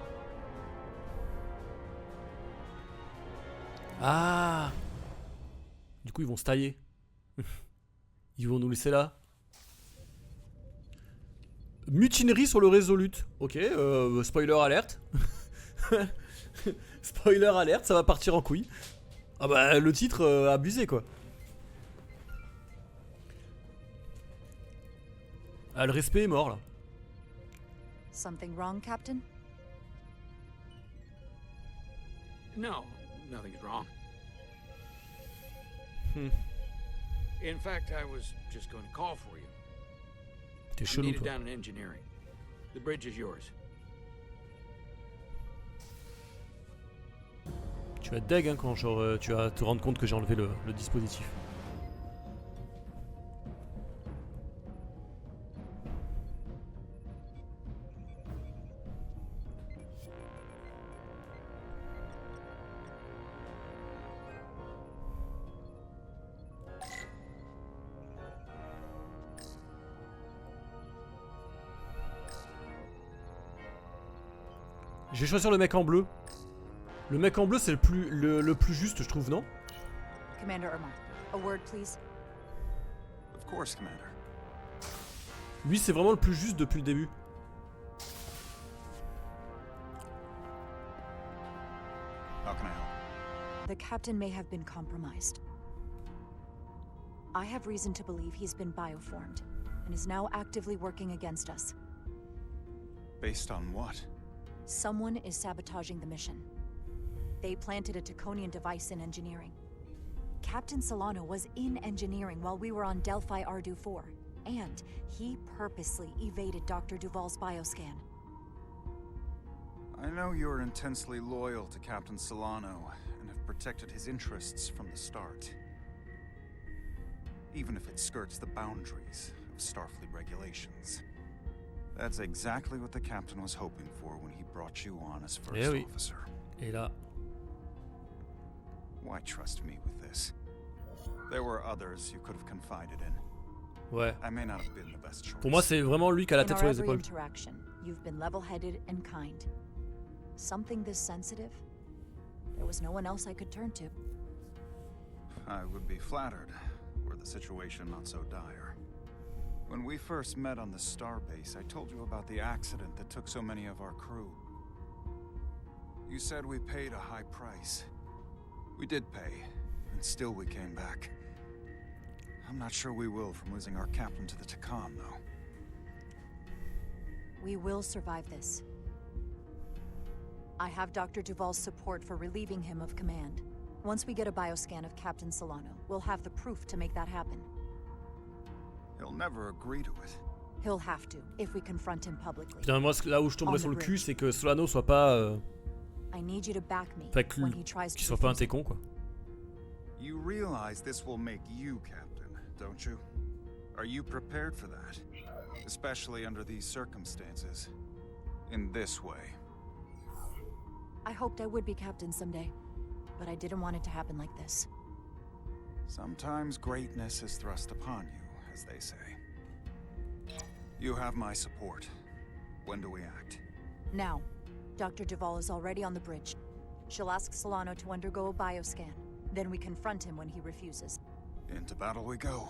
Ah. Du coup ils vont se tailler. Ils vont nous laisser là. Mutinerie sur le Resolute. Ok, spoiler alerte. Spoiler alerte, ça va partir en couille. Ah bah le titre abusé quoi. Ah, le respect est mort là. Something wrong, Captain? No, nothing's wrong. In fact, I was just going to call for you. T'es I'm chelou needed toi. down in engineering. The bridge is yours. Tu vas être deg hein, quand genre, tu vas te rendre compte que j'ai enlevé le dispositif. Je vais choisir le mec en bleu. Le mec en bleu c'est le plus juste je trouve, non? Commander Irma, a word please. Of course, Commander. Lui c'est vraiment le plus juste depuis le début. How can I help? The captain may have been compromised. I have reason to believe he's been bioformed and is now actively working against us. Based on what? Someone is sabotaging the mission. They planted a Taconian device in engineering. Captain Solano was in engineering while we were on Delphi Ardu 4, and he purposely evaded Dr. Duval's bioscan. I know you're intensely loyal to Captain Solano and have protected his interests from the start. Even if it skirts the boundaries of Starfleet regulations. That's exactly what the captain was hoping for when he brought you on as first Eh oui. officer. Et là, Why trust me with this? There were others you could have confided in. ouais. I may not have been the best choice. Pour moi, c'est vraiment lui qui a la In tête our sur les every épaules. interaction, you've been level-headed and kind. Something this sensitive, there was no one else I could turn to. I would be flattered were the situation not so dire. When we first met on the starbase, I told you about the accident that took so many of our crew. You said we paid a high price. We did pay, and still we came back. I'm not sure we will from losing our captain to the Takan, though. We will survive this. I have Dr. Duval's support for relieving him of command. Once we get a bioscan of Captain Solano, we'll have the proof to make that happen. He'll never agree to it. He'll have to, if we confront him publicly. Putain, moi, là où je tomberais sur le cul, c'est que Solano soit pas. I need you to back me Fait que when he tries to qu'il soit pas un refuse. técon, quoi. You realize this will make you captain, don't you? Are you prepared for that? Especially under these circumstances. In this way. I hoped I would be captain someday, but I didn't want it to happen like this. Sometimes greatness is thrust upon you, as they say. You have my support. When do we act? Now, Dr. Duval is already on the bridge. She'll ask Solano to undergo a bioscan. Then we confront him when he refuses. Into battle we go.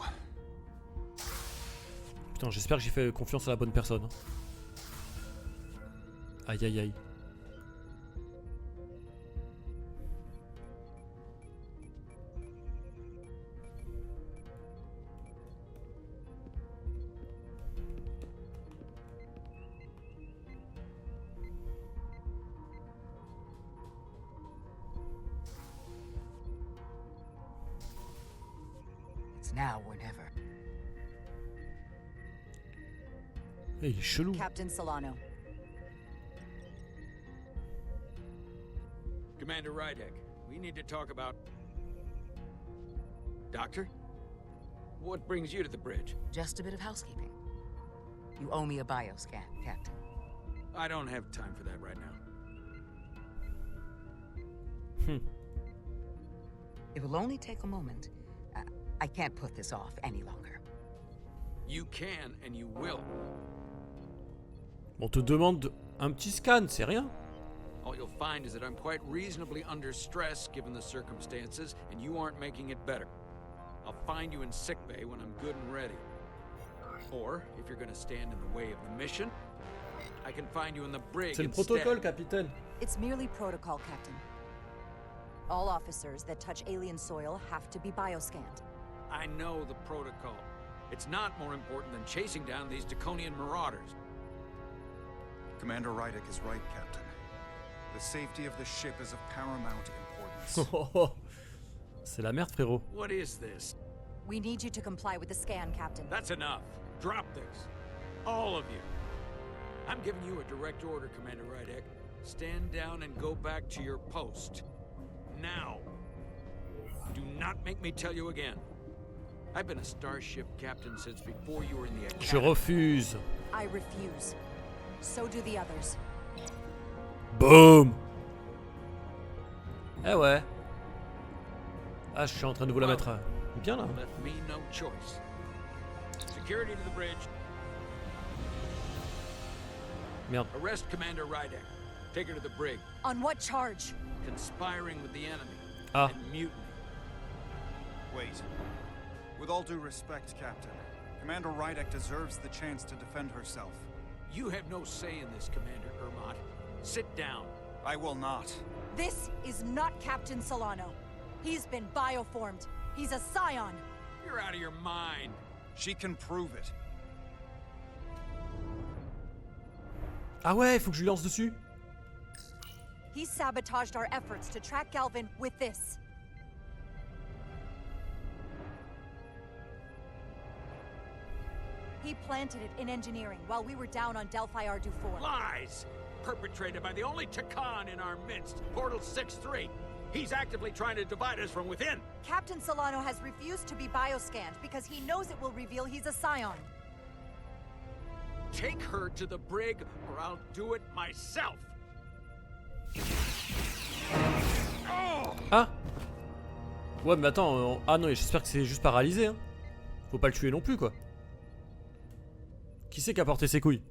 Putain, j'espère que j'ai fait confiance à la bonne personne. Aïe aïe aïe. It's now or never. Hey, il est chelou. Captain Solano. Commander Rydek, we need to talk about... Doctor? What brings you to the bridge? Just a bit of housekeeping. You owe me a bioscan, Captain. I don't have time for that right now. It will only take a moment. I can't put this off any longer. You can and you will. On te demande un petit scan, c'est rien. All you'll find is that I'm quite reasonably under stress given the circumstances, and you aren't making it better. I'll find you in sickbay when I'm good and ready. Or, if you're gonna stand in the way of the mission, I can find you in the brig C'est le instead. protocole, capitaine. It's merely protocol, Captain. All officers that touch alien soil have to be bioscanned. I know the protocol. It's not more important than chasing down these Draconian marauders. Commander Rydek is right, Captain. The safety of the ship is of paramount importance. C'est la merde, frérot. What is this? We need you to comply with the scan, Captain. That's enough. Drop this. All of you. I'm giving you a direct order, Commander Rydek. Stand down and go back to your post. Now. Do not make me tell you again. I've been a starship captain since before you were in the academy. Je refuse. I refuse. So do the others. Boom. Eh ouais. Ah, je suis en train de vous la mettre bien là. Left me no choice. Security to the bridge. Merde. Arrest Commander Rydek. Take her to the brig. On what charge? Conspiring with the enemy. Ah. And mutiny. Wait. With all due respect, Captain, Commander Rydek deserves the chance to defend herself. You have no say in this, Commander Ermont. Sit down. I will not. This is not Captain Solano. He's been bioformed. He's a scion. You're out of your mind. She can prove it. Ah ouais, faut que je lui lance dessus. He sabotaged our efforts to track Galvin with this. He planted it in engineering while we were down on Delphi Ardu 4. Lies! Perpetrated by the only Takan in our midst, Portal 6-3. He's actively trying to divide us from within. Captain Solano has refused to be bioscanned because he knows it will reveal he's a scion. take her to the brig, or I'll do it myself. Ah. Ouais, mais attends, ah non, j'espère que c'est juste paralysé, hein. Faut pas le tuer non plus, quoi. Qui c'est qui a porté ses couilles?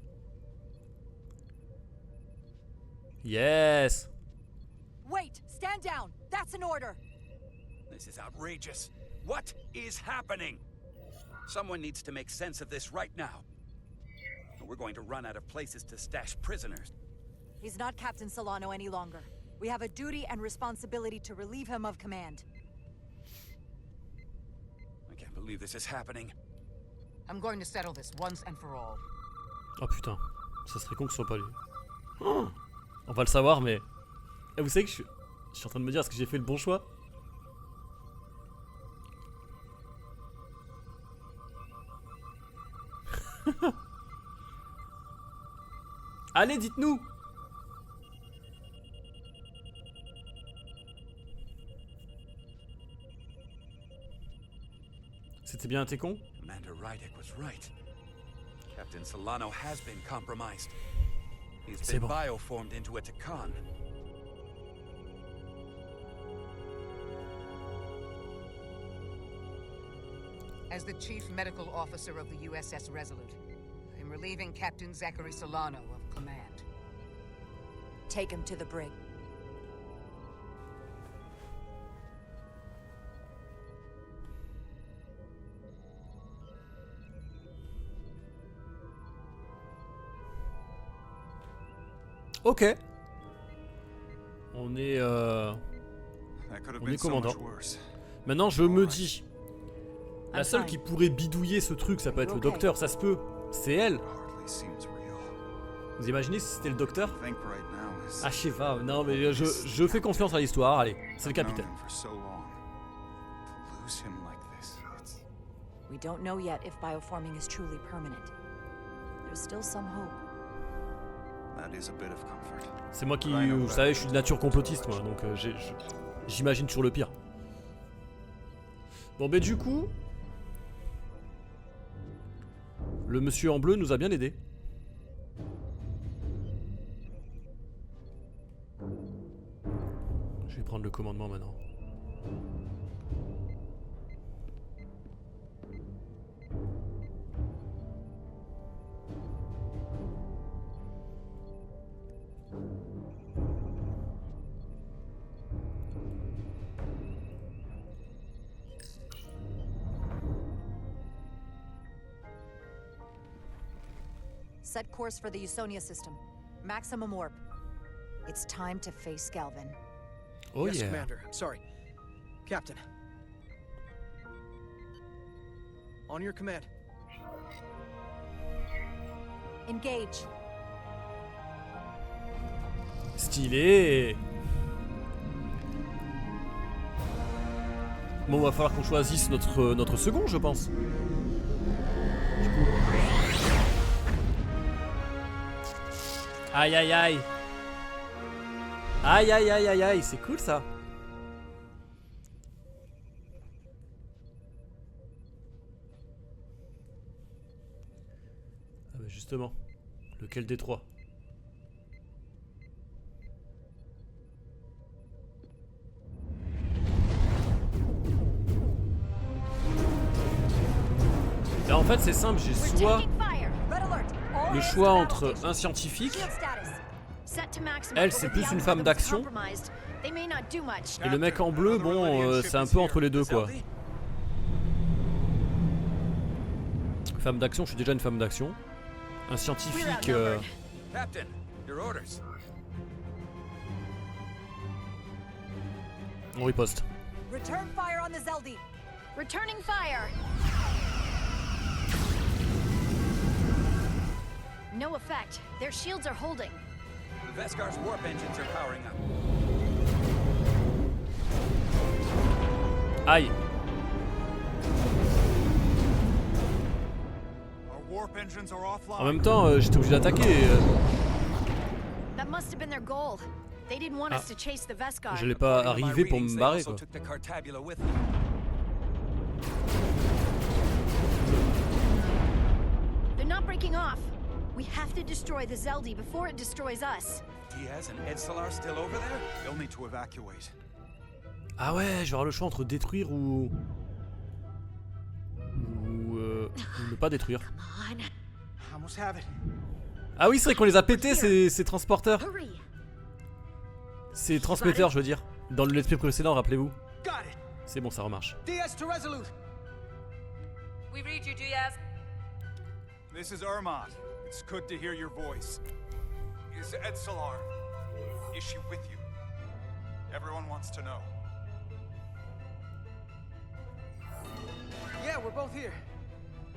Yes. Wait, stand down. That's an order. This is outrageous. What is happening? Someone needs to make sense of this right now. We're going to run out of places to stash prisoners. He's not Captain Solano any longer. We have a duty and responsibility to relieve him of command. I can't believe this is happening. I'm going to settle this once and for all. Oh putain, ça serait con que ce soit pas lui. Oh, on va le savoir, mais... Eh, vous savez que je suis en train de me dire, est-ce que j'ai fait le bon choix? Allez, dites-nous. C'était bien un técon? Commander Rydek was right. Captain Solano has been compromised. He's been bioformed into a Takan. As the Chief Medical Officer of the USS Resolute, I'm relieving Captain Zachary Solano of command. Take him to the brig. Ok. On est commandant. Maintenant je me dis, la seule qui pourrait bidouiller ce truc, ça peut être le docteur, ça se peut. C'est elle. Vous imaginez si c'était le docteur? Ah je sais pas, non mais je fais confiance à l'histoire, allez, c'est le capitaine. We don't know yet if bioforming is truly permanent. There's still some hope. C'est moi qui, vous savez, je suis de nature complotiste moi, donc j'imagine toujours le pire. Bon ben du coup, le monsieur en bleu nous a bien aidé. Je vais prendre le commandement maintenant. Set course for the Usonia system. Maximum warp. It's time to face Galvin. Oh yes, yeah. Commander. Sorry. Captain. On your command. Engage. Stylé. Bon, va falloir qu'on choisisse notre second, je pense. Du coup. Aïe aïe aïe. Aïe aïe aïe aïe aïe, c'est cool ça. Ah bah justement, lequel des trois? Là en fait c'est simple, j'ai soit le choix entre un scientifique, elle c'est plus une femme d'action, et le mec en bleu, bon, c'est un peu entre les deux quoi. Femme d'action, je suis déjà une femme d'action. Un scientifique... On riposte. Return fire on the Zeldi. Returning fire. No effect. Their shields are holding. The Vescar's warp engines are powering up. Aïe. En même temps, j'étais obligé d'attaquer. That must have been their goal. They didn't want us to chase the Vescar. Je l'ai pas arrivé pour me barrer quoi. They're not breaking off. We have to destroy the Zeldi before it destroys us. Diaz and Edsalar still over there? They'll need to evacuate. Ah ouais, j'aurai le choix entre détruire ou ne pas détruire. Almost have it. Ah oui, c'est vrai qu'on les a pétés ces transporteurs. Ces transmetteurs, je veux dire. Dans le let's play précédent, rappelez-vous. C'est bon, ça remarche. Diaz to Resolute. We read you, Diaz. This is Ermot. It's good to hear your voice. Is Edsalar? Is she with you? Everyone wants to know. Yeah, we're both here.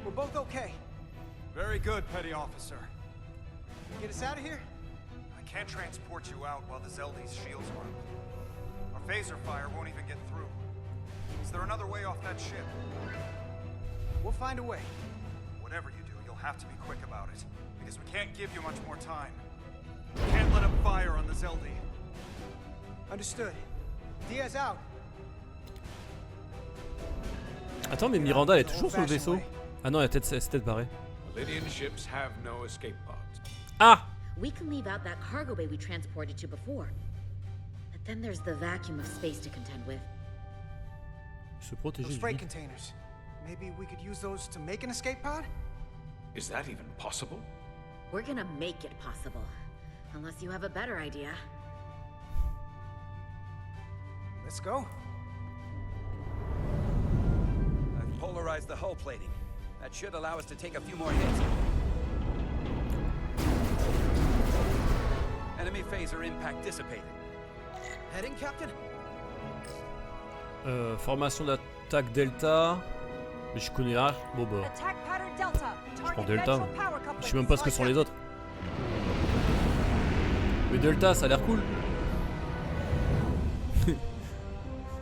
We're both okay. Very good, Petty Officer. Get us out of here? I can't transport you out while the Zeldi's shields are up. Our phaser fire won't even get through. Is there another way off that ship? We'll find a way. Whatever you do, you'll have to be quick about it, because we can't give you much more time. We can't let them fire on the Zeldi. Understood. Diaz out. Attends, mais Miranda, elle est toujours sur le vaisseau. Ah non, elle est peut-être barrée. Lydian ships have no escape pods. Ah! We can leave out that cargo bay we transported to before. But then there's the vacuum of space to contend with. Se protéger. Those freight containers. Maybe we could use those to make an escape pod? Is that even possible? We're gonna make it possible. Unless you have a better idea. Let's go. I've polarized the hull plating. That should allow us to take a few more hits. Enemy phaser impact dissipated. Heading, Captain? Formation d'attaque Delta. Mais je connais rien. Bon bah. Je prends Delta. Je sais même pas ce que sont les autres. Mais Delta, ça a l'air cool.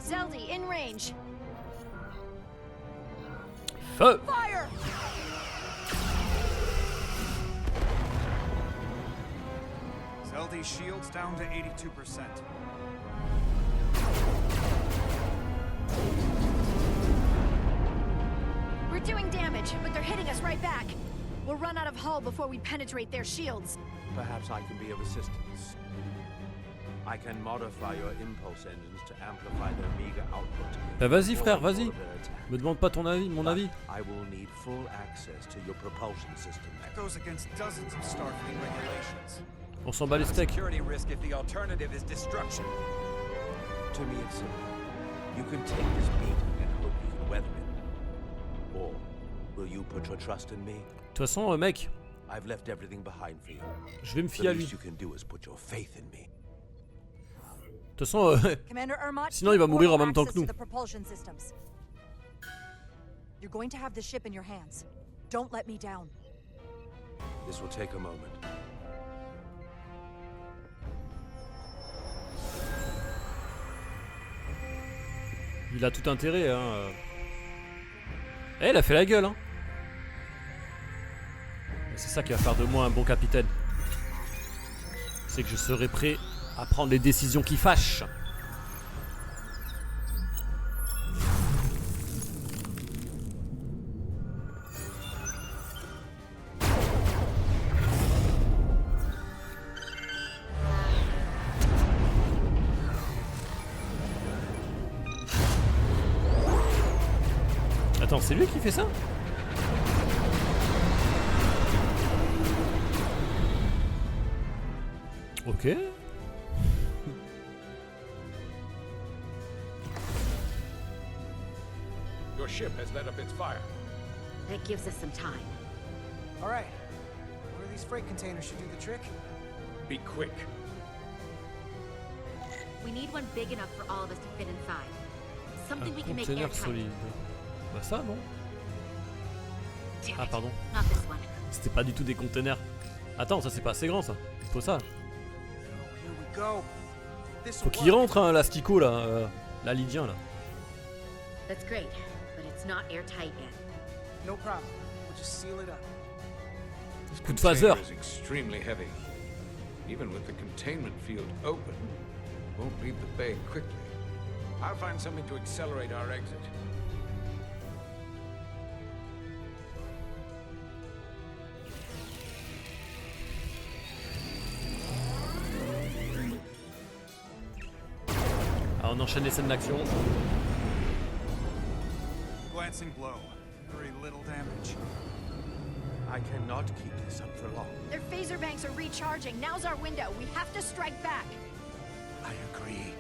Zeldi, in range. Feu! Fire! Zeldi's shields down to 82%. We're doing damage, but they're hitting us right back. We'll run out of hull before we penetrate their shields. Perhaps I can be of assistance. I can modify your impulse engines to amplify their meager output. Bah vas-y frère, vas-y. Me demande pas ton avis, mon avis. I will need full access to your propulsion system. That goes against dozens of Starfleet regulations. On s'en bat les steaks. Security risk if the alternative is destruction. To me it's simple. You can take this beating and hope you can weather it. Or will you put your trust in me? De toute façon, mec. I've left everything behind for you. Je vais me fier à lui. The least you can do is put your faith in me. De toute façon, sinon il va mourir en même temps que nous. You're going to have the ship in your hands. Don't let me down. This will take a moment. Il a tout intérêt, hein. Eh, elle a fait la gueule, hein. C'est ça qui va faire de moi un bon capitaine. C'est que je serai prêt à prendre les décisions qui fâchent. Attends, c'est lui qui fait ça? Ok. Your ship has let up its fire. That gives us some time. All right. One of these freight containers should do the trick. Be quick. We need one big enough for all of us to fit inside. Something we can make Conteneur airtight. solide. Bah ça, non? Ah pardon. Not this one. C'était pas du tout des conteneurs. Attends, ça c'est pas assez grand ça. Il faut ça. Faut qu'il rentre hein, l'asticot là, la Lydien là. That's great, but it's not airtight yet. No problem. We'll just seal it up. Coup de phaser. Is extremely heavy. Even with the containment field open, won't leave the bay quickly. I'll find something to accelerate our exit. enchaîne les scènes d'action. Glancing blow. Very little damage. I cannot keep this up for long. Their phaser banks are recharging. Now's our window. We have to strike back. I agree.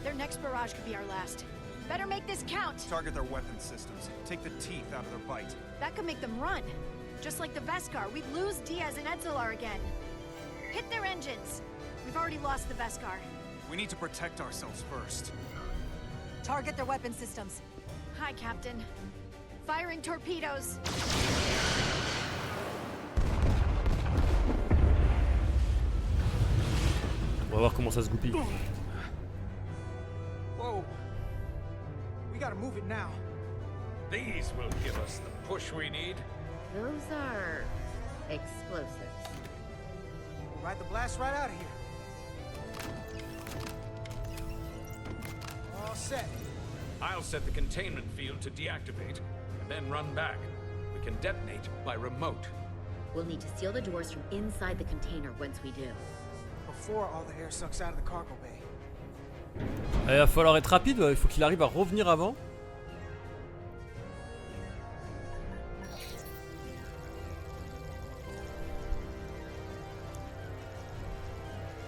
Their next barrage could be our last. Better make this count. Target their weapon systems. Take the teeth out of their bite. That could make them run. Just like the Veskar, we'd lose Diaz and Edzelar again. Hit their engines. We've already lost the Veskar. We need to protect ourselves first. Target their weapon systems. Hi, Captain. Firing torpedoes. On va voir comment ça se goupille. Whoa. We gotta move it now. These will give us the push we need. Those are explosives. We'll ride the blast right out of here. All set. I'll set the containment field to deactivate, and then run back. We can detonate by remote. We'll need to seal the doors from inside the container once we do. Before all the air sucks out of the cargo bay. Il va falloir être rapide, il faut qu'il arrive à revenir avant.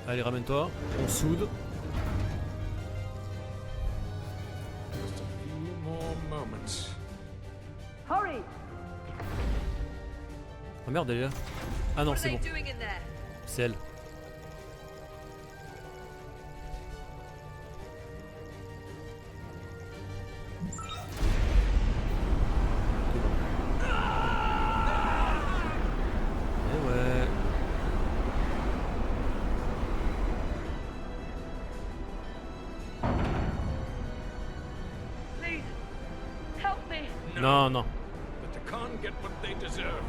Allez, ramène-toi, on soude. Just a few more moments. Hurry! Oh merde, elle est là. Ah non, What are c'est they bon. doing in there? C'est elle. Eh ouais. Please, help me. Non, non. The Takan get what they deserve.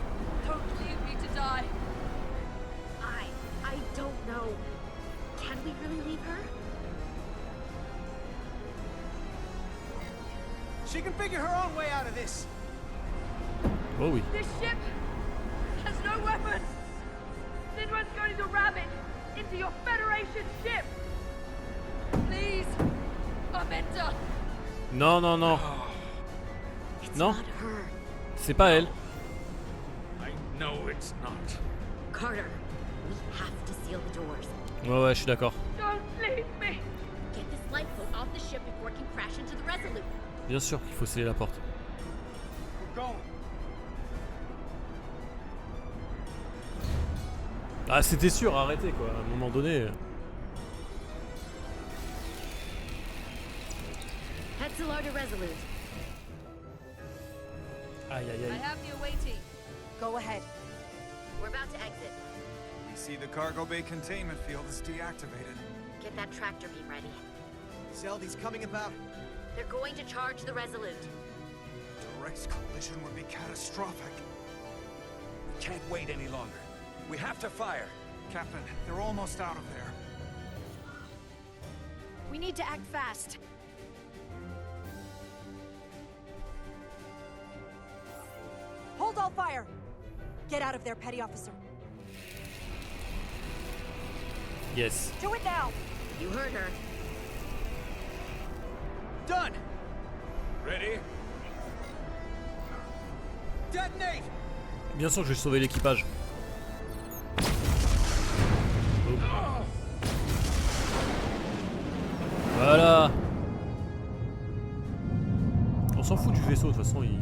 Don't leave me to die. I don't know. Can we really leave her? She can figure her own way out of this. Oh oui. This ship has no weapons. Sinra's going to ram it into your Federation ship. Please, Amenta. Non, non, non. It's Non. not her. C'est pas elle. I know it's not. Carter, we have to seal the doors. Ouais, ouais, je suis d'accord. Don't leave me. Get this lifeboat off the ship before it can crash into the Resolute. Bien sûr qu'il faut sceller la porte. We're going. Ah, c'était sûr, arrêtez quoi, à un moment donné. Edzelar to Resolute. Aïe, aïe, I aïe. have the awaiting. Go ahead. We're about to exit. We see the cargo bay containment field is deactivated. Get that tractor beam ready. Zeldy's coming about. They're going to charge the Resolute. Direct collision would be catastrophic. We can't wait any longer. We have to fire. Captain, they're almost out of there. We need to act fast. Hold all fire! Get out of there, Petty Officer. Yes. Do it now! You heard her. Done! Ready? Detonate! Bien sûr que je vais sauver l'équipage. Oh. Voilà. On s'en fout du vaisseau, de toute façon, il...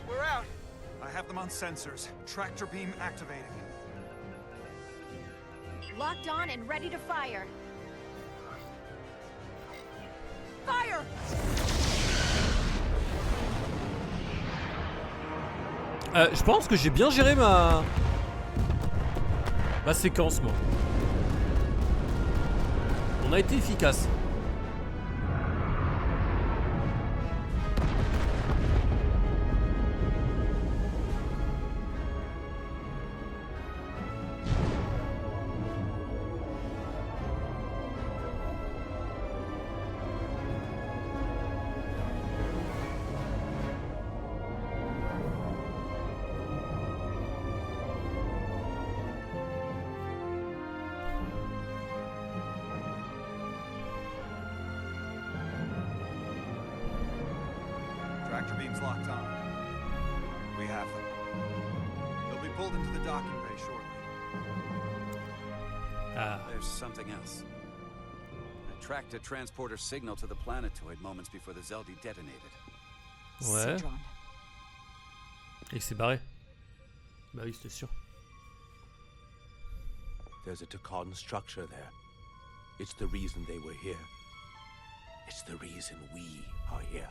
We're out. I have them on sensors. Tractor beam activating. Locked on and ready to fire. Fire! Je pense que j'ai bien géré ma séquence, moi. On a été efficace. beams locked on. We have them. They'll be pulled into the docking bay shortly. There's something else. I tracked a transporter signal to the planetoid moments before the Zeldi detonated. Ouais. Et il s'est barré. Bah oui, c'était sûr. There's a Takan structure there. It's the reason they were here. It's the reason we are here.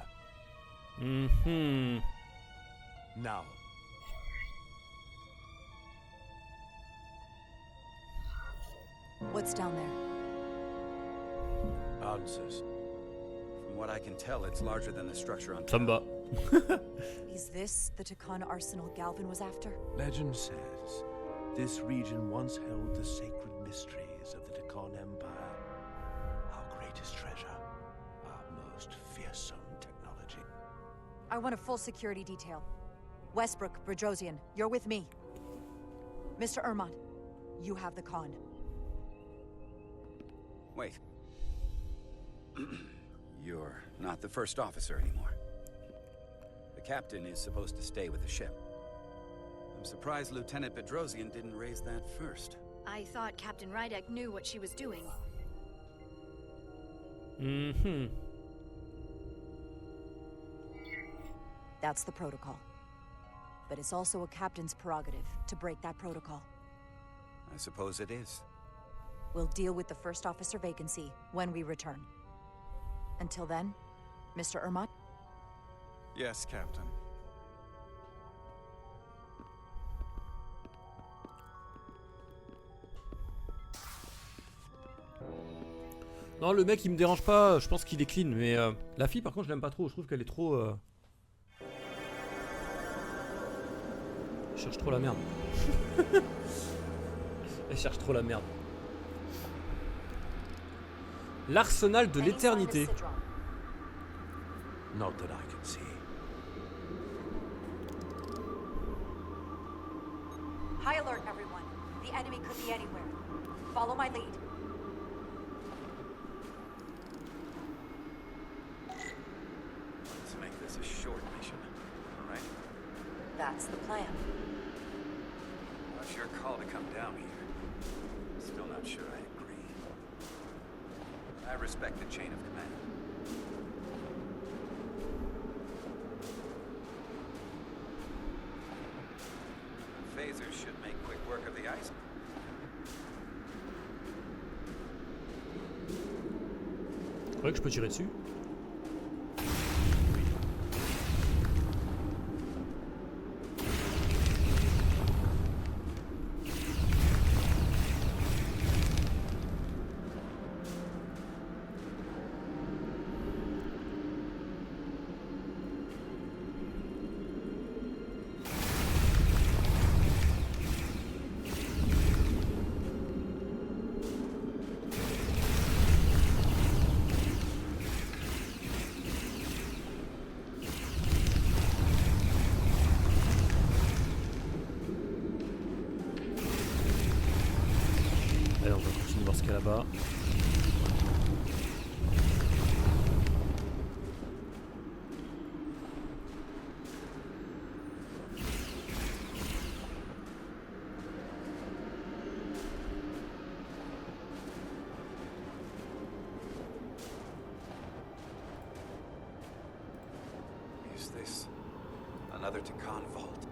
Mm-hmm. Now. What's down there? Answers. From what I can tell, it's larger than the structure on top. Samba. Is this the Takan arsenal Galvin was after? Legend says this region once held the sacred mysteries of the Takan Empire. Our greatest treasure. Our most fearsome technology. I want a full security detail. Westbrook, Bredrosian, you're with me. Mr. Ermont, you have the con. Wait. You're not the first officer anymore. The captain is supposed to stay with the ship. I'm surprised Lieutenant Bedrosian didn't raise that first. I thought Captain Rydek knew what she was doing. Mm-hmm. That's the protocol. But it's also a captain's prerogative to break that protocol. I suppose it is. We'll deal with the first officer vacancy when we return. Until then, Mr. Ermont? Yes, Captain. Non, le mec il me dérange pas, je pense qu'il est clean, mais la fille par contre je l'aime pas trop, je trouve qu'elle est trop... Elle cherche trop la merde. Elle cherche trop la merde. L'arsenal de l'éternité. Not that I can see. High alert, everyone. The enemy could be anywhere. Follow my lead. Let's make this a short mission, all right? That's the plan. Well, it's your call to come down here. Still not sure I agree. I respect the chain of command. Phasers should make quick work of the ice. Vous croyez que je peux tirer dessus? Allez, on va continuer voir ce qu'il y a là-bas. Is this another Takan vault?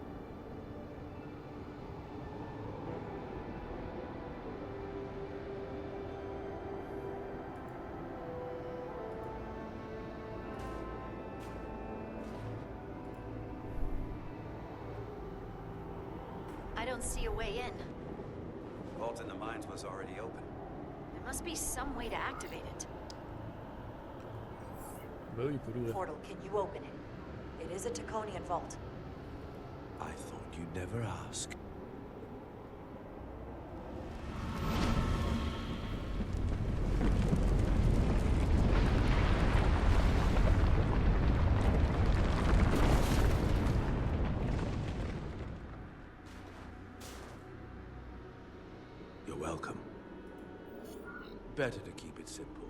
I don't see a way in. Vault in the mines was already open. There must be some way to activate it. Bah oui, il peut l'ouvrir. Portal, can you open it? It is a Taconian vault. I thought you'd never ask. You're welcome. Better to keep it simple.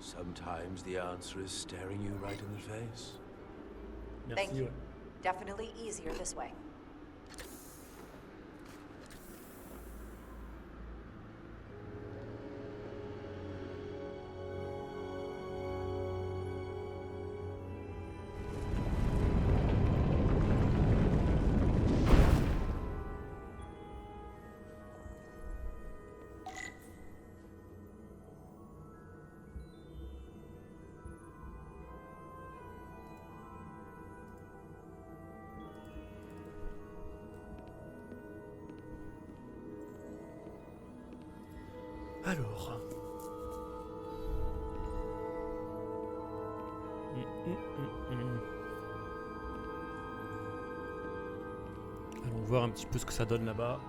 Sometimes the answer is staring you right in the face. Merci, Thank you. ouais. Definitely easier this way. Alors. Allons voir un petit peu ce que ça donne là-bas.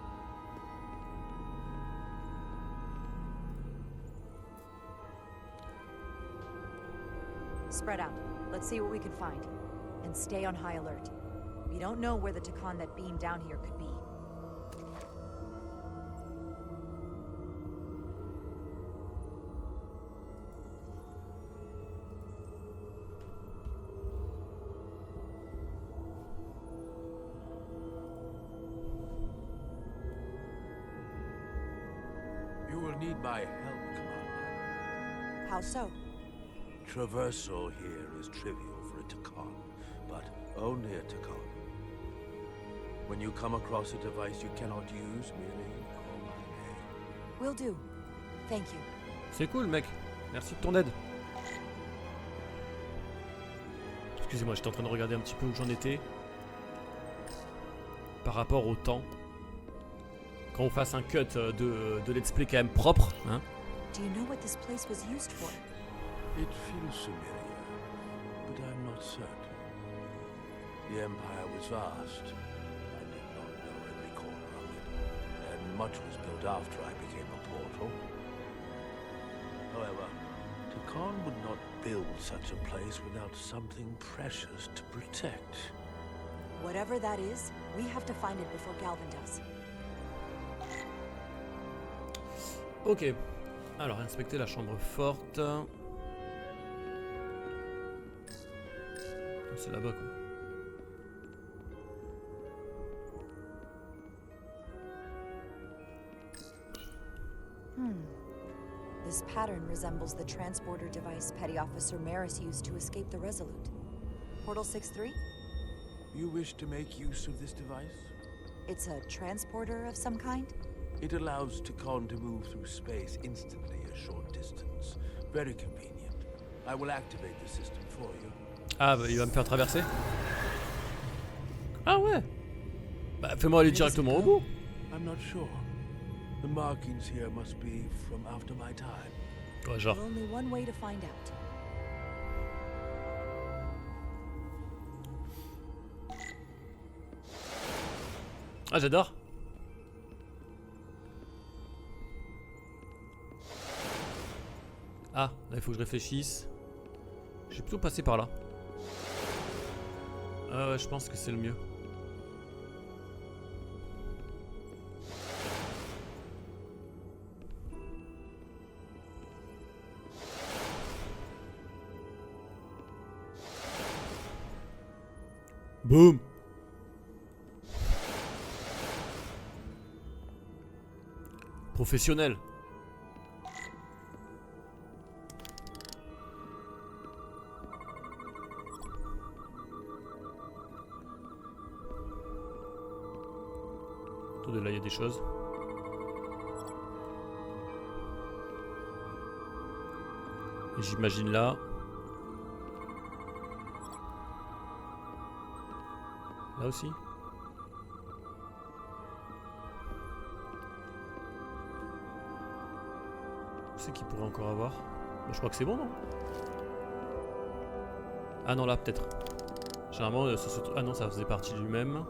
Spread out. Let's see what we can find. And stay on high alert. We don't know where the Takan that beamed down here could be. You will need my help, Commander. How so? Traversal here is trivial for a Takan, but only a Takan. When you come across a device you cannot use, merely call my name. Will do. Thank you. C'est cool, mec. Merci de ton aide. Excusez-moi, j'étais en train de regarder un petit peu où j'en étais. Par rapport au temps. Quand on fasse un cut de let's play quand même propre, hein. Do you know what this place was used for? It feels familiar, but I'm not certain. The Empire was vast. I did not know every corner of it, and much was built after I became a portal. However, Takan would not build such a place without something precious to protect. Whatever that is, we have to find it before Galvin does. Ok. Alors, inspecter la chambre forte. C'est là-bas, quoi. This pattern resembles the transporter device Petty Officer Maris used to escape the Resolute. Portal 6-3? You wish to make use of this device? It's a transporter of some kind? It allows Takan to move through space instantly a short distance. Very convenient. I will activate the system for you. Ah bah il va me faire traverser. Ah ouais. Bah fais-moi aller directement au bout. I'm not sure. The markings here must be from after my time. Ouais, genre. There's only one way to find out. Ah j'adore. Ah, là il faut que je réfléchisse. Je vais plutôt passer par là. Ah ouais, je pense que c'est le mieux. Boum. Professionnel. Autour de là, il y a des choses. Et j'imagine là. Là aussi. C'est qui pourrait encore avoir? Bah, je crois que c'est bon, non? Ah non, là peut-être. Généralement, ah non, ça faisait partie du même.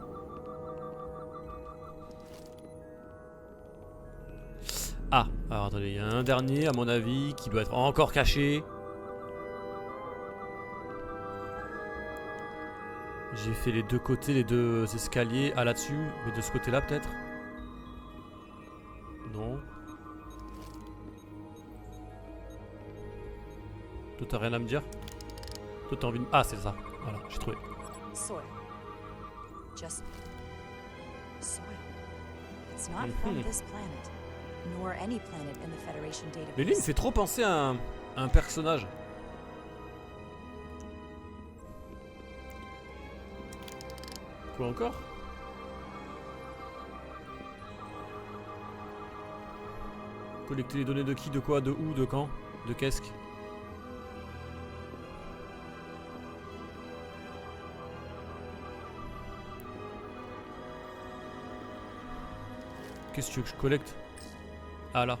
Ah, alors attendez, il y a un dernier à mon avis qui doit être encore caché. J'ai fait les deux côtés, les deux escaliers. Ah là-dessus, mais de ce côté-là peut-être? Non. Toi t'as rien à me dire? Toi t'as envie de... Ah c'est ça, voilà, j'ai trouvé. Soil. Just soil. It's not from this planet, nor any planet in the Federation database. Mais lui, il me fait trop penser à un personnage. Quoi encore? Collecter les données de qui, de quoi, de où, de quand, de qu'est-ce que... Qu'est-ce que tu veux que je collecte? Ah là.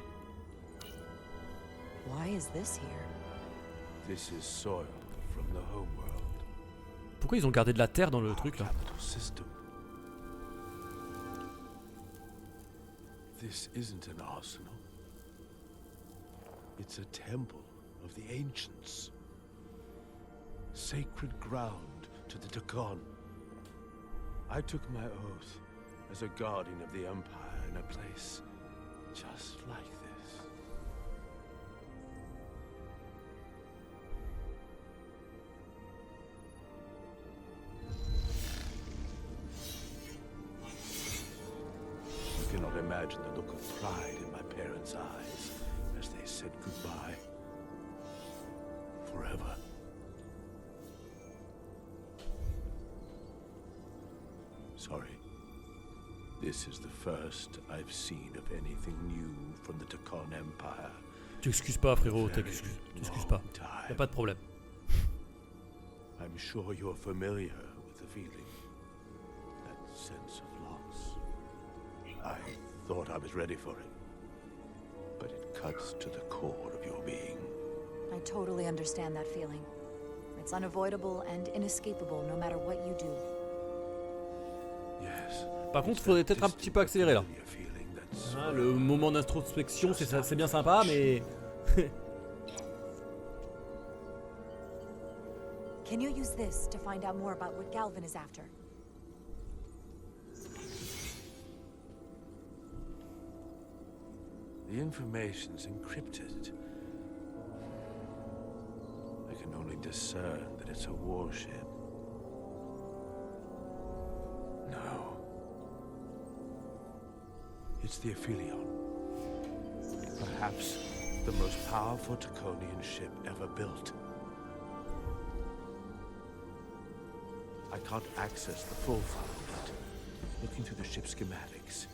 Why is this here? This is soil from the homeworld. Pourquoi ils ont gardé de la terre dans le truc là? System. This isn't an arsenal. It's a temple of the ancients. Sacred ground to the Dakon. I took my oath as a guardian of the Empire in a place just like this. You cannot imagine the look of pride in my parents' eyes as they said goodbye. Forever. Sorry. This is the first I've seen of anything new from the Dakon Empire. T'excuses pas, frérot, t'excuses pas. Y'a pas de problème. I'm sure you're familiar with the feeling. That sense of loss. I thought I was ready for it. But it cuts to the core of your being. I totally understand that feeling. It's unavoidable and inescapable no matter what you do. Yes. Par contre, faudrait peut-être un petit peu accélérer là. Hein, le moment d'introspection, c'est bien sympa, mais... Can you use this to find out more about what Galvin is after? The information's encrypted. I can only discern that it's a warship. No. It's the Aphelion. Perhaps the most powerful Draconian ship ever built. I can't access the full file, but looking through the ship's schematics,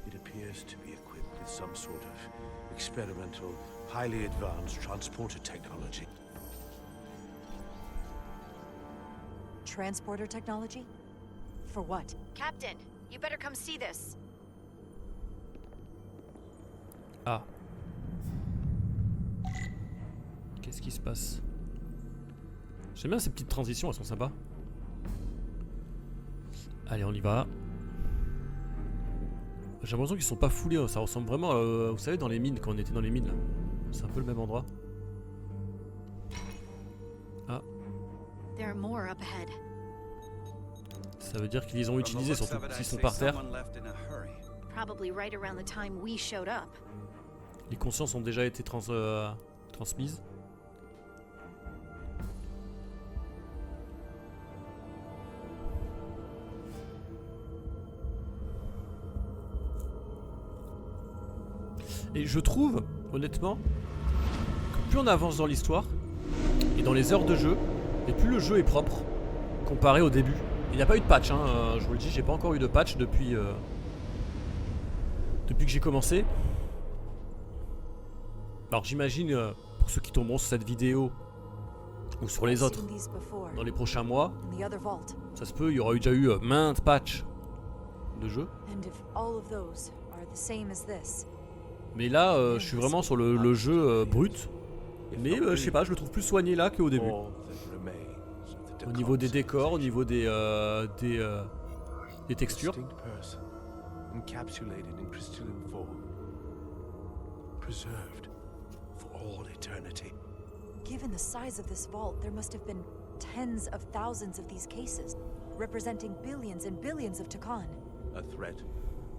it appears to be equipped with some sort of experimental, highly advanced transporter technology. Transporter technology? For what? Captain, you better come see this. Ah. Qu'est-ce qui se passe? J'aime bien ces petites transitions, elles sont sympas. Allez, on y va. J'ai l'impression qu'ils sont pas foulés, ça ressemble vraiment à, vous savez, dans les mines, quand on était dans les mines là. C'est un peu le même endroit. Ah. There are more up ahead. Ça veut dire qu'ils les ont utilisés, surtout s'ils sont par terre. Probably right around the time we showed up. Les consciences ont déjà été transmises. Et je trouve, honnêtement, que plus on avance dans l'histoire et dans les heures de jeu, et plus le jeu est propre comparé au début. Il n'y a pas eu de patch, hein, je vous le dis, j'ai pas encore eu de patch depuis que j'ai commencé. Alors j'imagine, pour ceux qui tomberont sur cette vidéo, ou sur les autres, dans les prochains mois, ça se peut, il y aura déjà eu maintes patchs de jeu. Mais là, je suis vraiment sur le jeu brut. Mais je sais pas, je le trouve plus soigné là qu'au début. Au niveau des décors, au niveau des textures. Given the size of this vault, there must have been tens of thousands of these cases, representing billions and billions of Takan. A threat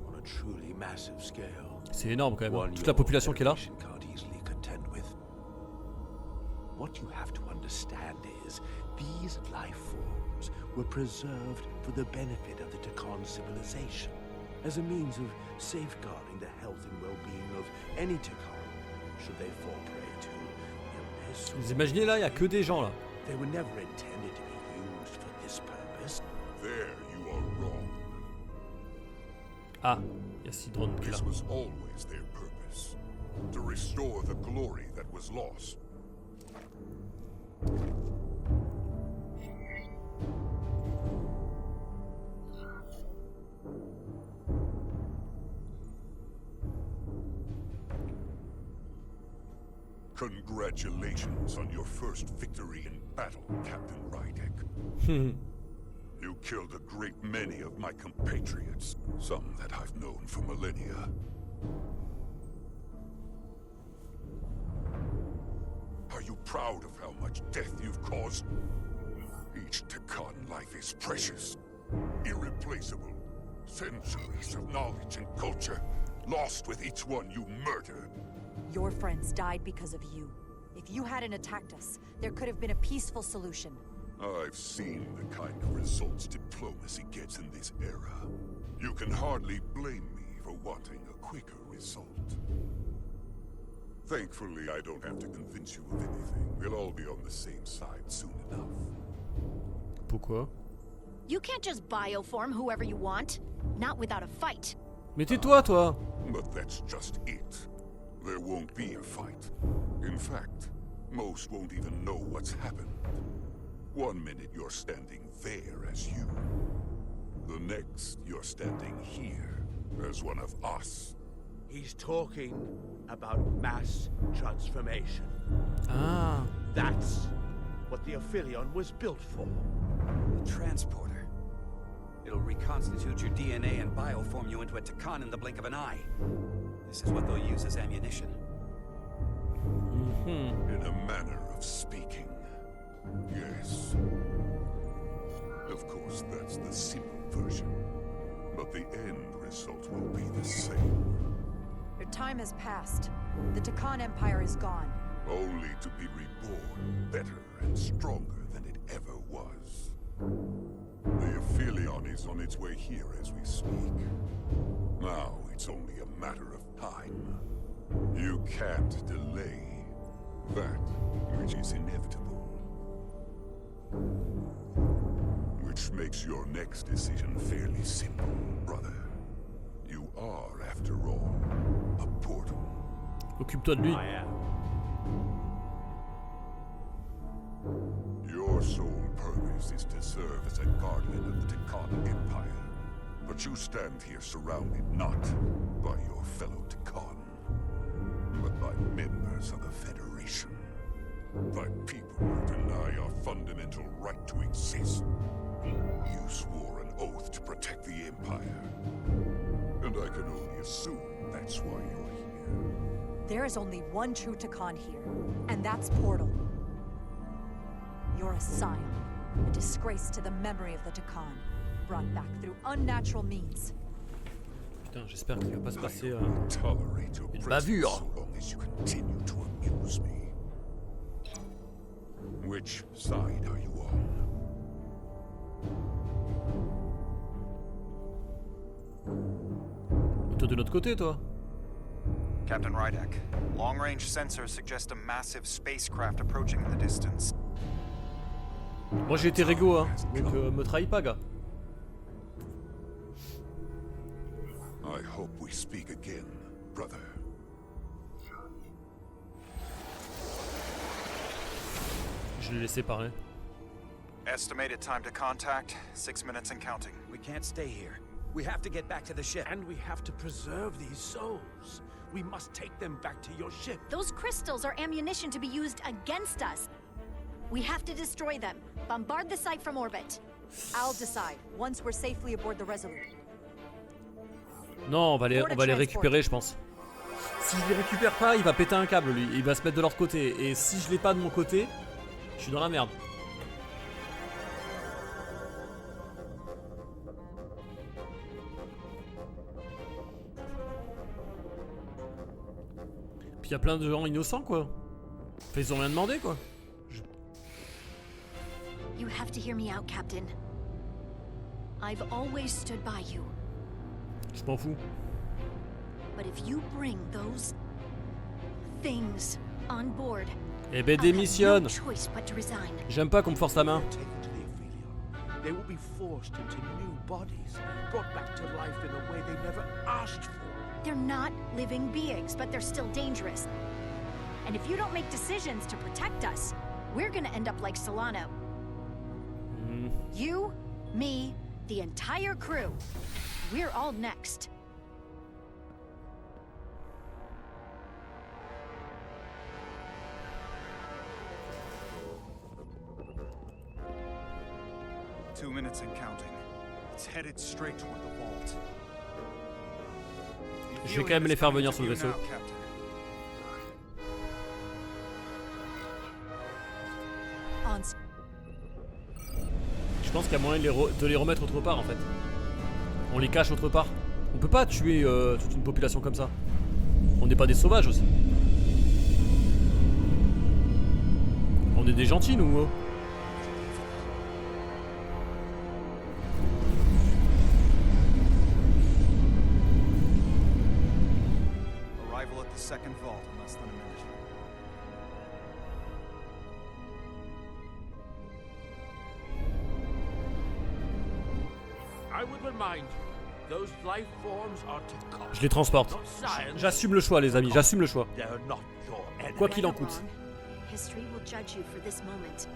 on a truly massive scale. C'est énorme quand même, toute la population qui est là. What you have to understand is these life forms were preserved for the benefit of the Takan civilization, as a means of safeguarding the health and well-being of any Takan, should they fall prey to illness. Vous imaginez là, il y a que des gens là. They were never intended to be used for this purpose. There you are wrong. Ah, il y a 6 drones qui là. This was always their purpose, to restore the glory that was lost. Congratulations on your first victory in battle, Captain Rydek. You killed a great many of my compatriots, some that I've known for millennia. Are you proud of how much death you've caused? Each Takan life is precious, irreplaceable. Centuries of knowledge and culture, lost with each one you murdered. Your friends died because of you. If you hadn't attacked us, there could have been a peaceful solution. I've seen the kind of results diplomacy gets in this era. You can hardly blame me for wanting a quicker result. Thankfully, I don't have to convince you of anything. We'll all be on the same side soon enough. Pourquoi? You can't just bioform whoever you want. Not without a fight. Mais tais-toi, toi! But that's just it. There won't be a fight. In fact, most won't even know what's happened. One minute you're standing there as you. The next you're standing here as one of us. He's talking about mass transformation. Ah. That's what the Aphelion was built for. The transporter. It'll reconstitute your DNA and bioform you into a Takan in the blink of an eye. This is what they'll use as ammunition. In a manner of speaking, yes. Of course, that's the simple version. But the end result will be the same. Your time has passed. The Takan Empire is gone. Only to be reborn better and stronger than it ever was. The Aphelion is on its way here as we speak. Now it's only a matter of time. You can't delay that which is inevitable. Which makes your next decision fairly simple, brother. You are, after all, a portal. Occupe-toi de lui. Your sole purpose is to serve as a guardian of the Takan Empire. But you stand here surrounded not by your fellow Takan, but by members of the Federation. By people who deny our fundamental right to exist. You swore an oath to protect the Empire. And I can only assume that's why you're here. There is only one true Takan here, and that's Portal. You're a scion, a disgrace to the memory of the Takan, brought back through unnatural means. Putain, j'espère qu'il va pas se passer Tolerate your une presence bavure. so long as you continue to amuse me. Which side are you on? Toi de notre côté, toi. Captain Rydek, long-range sensors suggest a massive spacecraft approaching in the distance. Moi j'ai été réglo, hein. Donc me trahis pas, gars. I hope we speak again, brother. Je l'ai laissé parler. Estimated time to contact, 6 minutes and counting. We can't stay here. We have to get back to the ship. And we have to preserve these souls. We must take them back to your ship. Those crystals are ammunition to be used against us. We have to destroy them. Bombard the site from orbit. I'll decide, once we're safely aboard the Resolute. Non, on va les récupérer, je pense. Si je les récupère pas, il va péter un câble, lui. Il va se mettre de leur côté. Et si je l'ai pas de mon côté, je suis dans la merde. Puis il y a plein de gens innocents, quoi. Enfin, ils ont rien demandé, quoi. You have to hear me out, Captain. I've always stood by you. Je m'en fous. But if you bring those things on board, Eh ben I'll have démissionne. no choice but to resign. J'aime pas qu'on me force la main. They will be forced into new bodies, brought back to life in a way they never asked for. They're not living beings, but they're still dangerous. And if you don't make decisions to protect us, we're gonna end up like Solano. You, me, the entire crew. We're all next. Two minutes and counting. It's headed straight toward the vault. Je vais quand même les faire venir sur le vaisseau. Je pense qu'il y a moyen de les remettre autre part en fait. On les cache autre part. On peut pas tuer toute une population comme ça. On n'est pas des sauvages aussi. On est des gentils nous. Arrival at the second vault in less than a minute. I would remind you, those life forms are Takon. Je les transporte. Not science. J'assume le choix les amis, j'assume le choix. They're not your enemy. Quoi qu'il en coûte. History will judge you for this moment.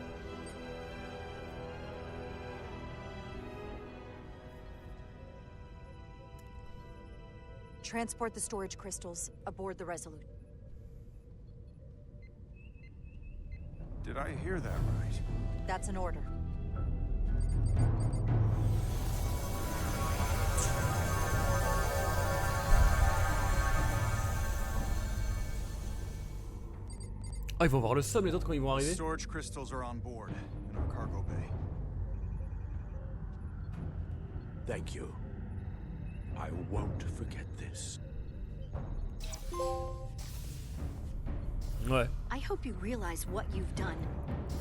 Transport the storage crystals aboard the Resolute. Did I hear that right? That's an order. Ah, ils vont avoir le somme les autres quand ils vont arriver. Storage crystals are on board in our cargo bay. Thank you. I won't forget this. Ouais. I hope you realize what you've done.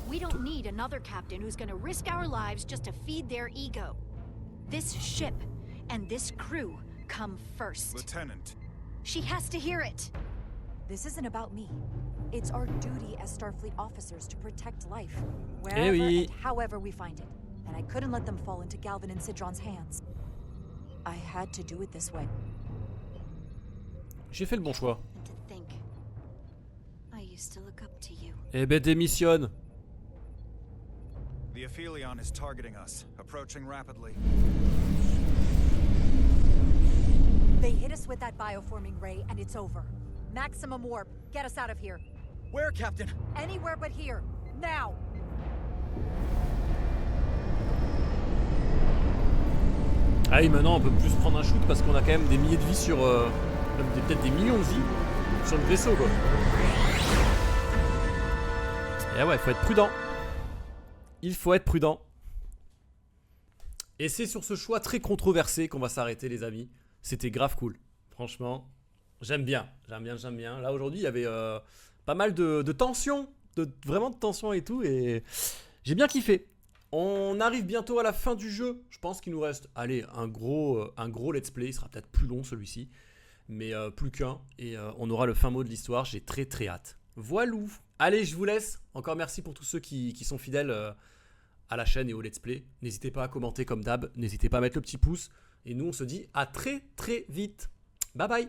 We don't need another captain who's gonna risk our lives just to feed their ego. This ship and this crew come first. Lieutenant. She has to hear it. This isn't about me. It's our duty as Starfleet officers to protect life, Eh wherever oui. and however we find it. And I couldn't let them fall into Galvin and Sidron's hands. I had to do it this way. J'ai fait le bon choix. And to think, I used to look up to you. Eh ben démissionne. The Aphelion is targeting us, approaching rapidly. They hit us with that bioforming ray, and it's over. Maximum warp. Get us out of here. Where, Captain? Anywhere but here. Now! Ah oui, maintenant on peut plus prendre un shoot parce qu'on a quand même des milliers de vies sur... même peut-être des millions de vies sur le vaisseau quoi. Et ouais, il faut être prudent. Il faut être prudent. Et c'est sur ce choix très controversé qu'on va s'arrêter les amis. C'était grave cool. Franchement, j'aime bien. J'aime bien. Là aujourd'hui il y avait pas mal de tension. Vraiment de tension et tout. Et j'ai bien kiffé. On arrive bientôt à la fin du jeu. Je pense qu'il nous reste, allez, un gros let's play. Il sera peut-être plus long celui-ci. Mais plus qu'un. Et on aura le fin mot de l'histoire. J'ai très très hâte. Voilou. Allez, je vous laisse. Encore merci pour tous ceux qui sont fidèles à la chaîne et au let's play. N'hésitez pas à commenter comme d'hab. N'hésitez pas à mettre le petit pouce. Et nous, on se dit à très très vite. Bye bye.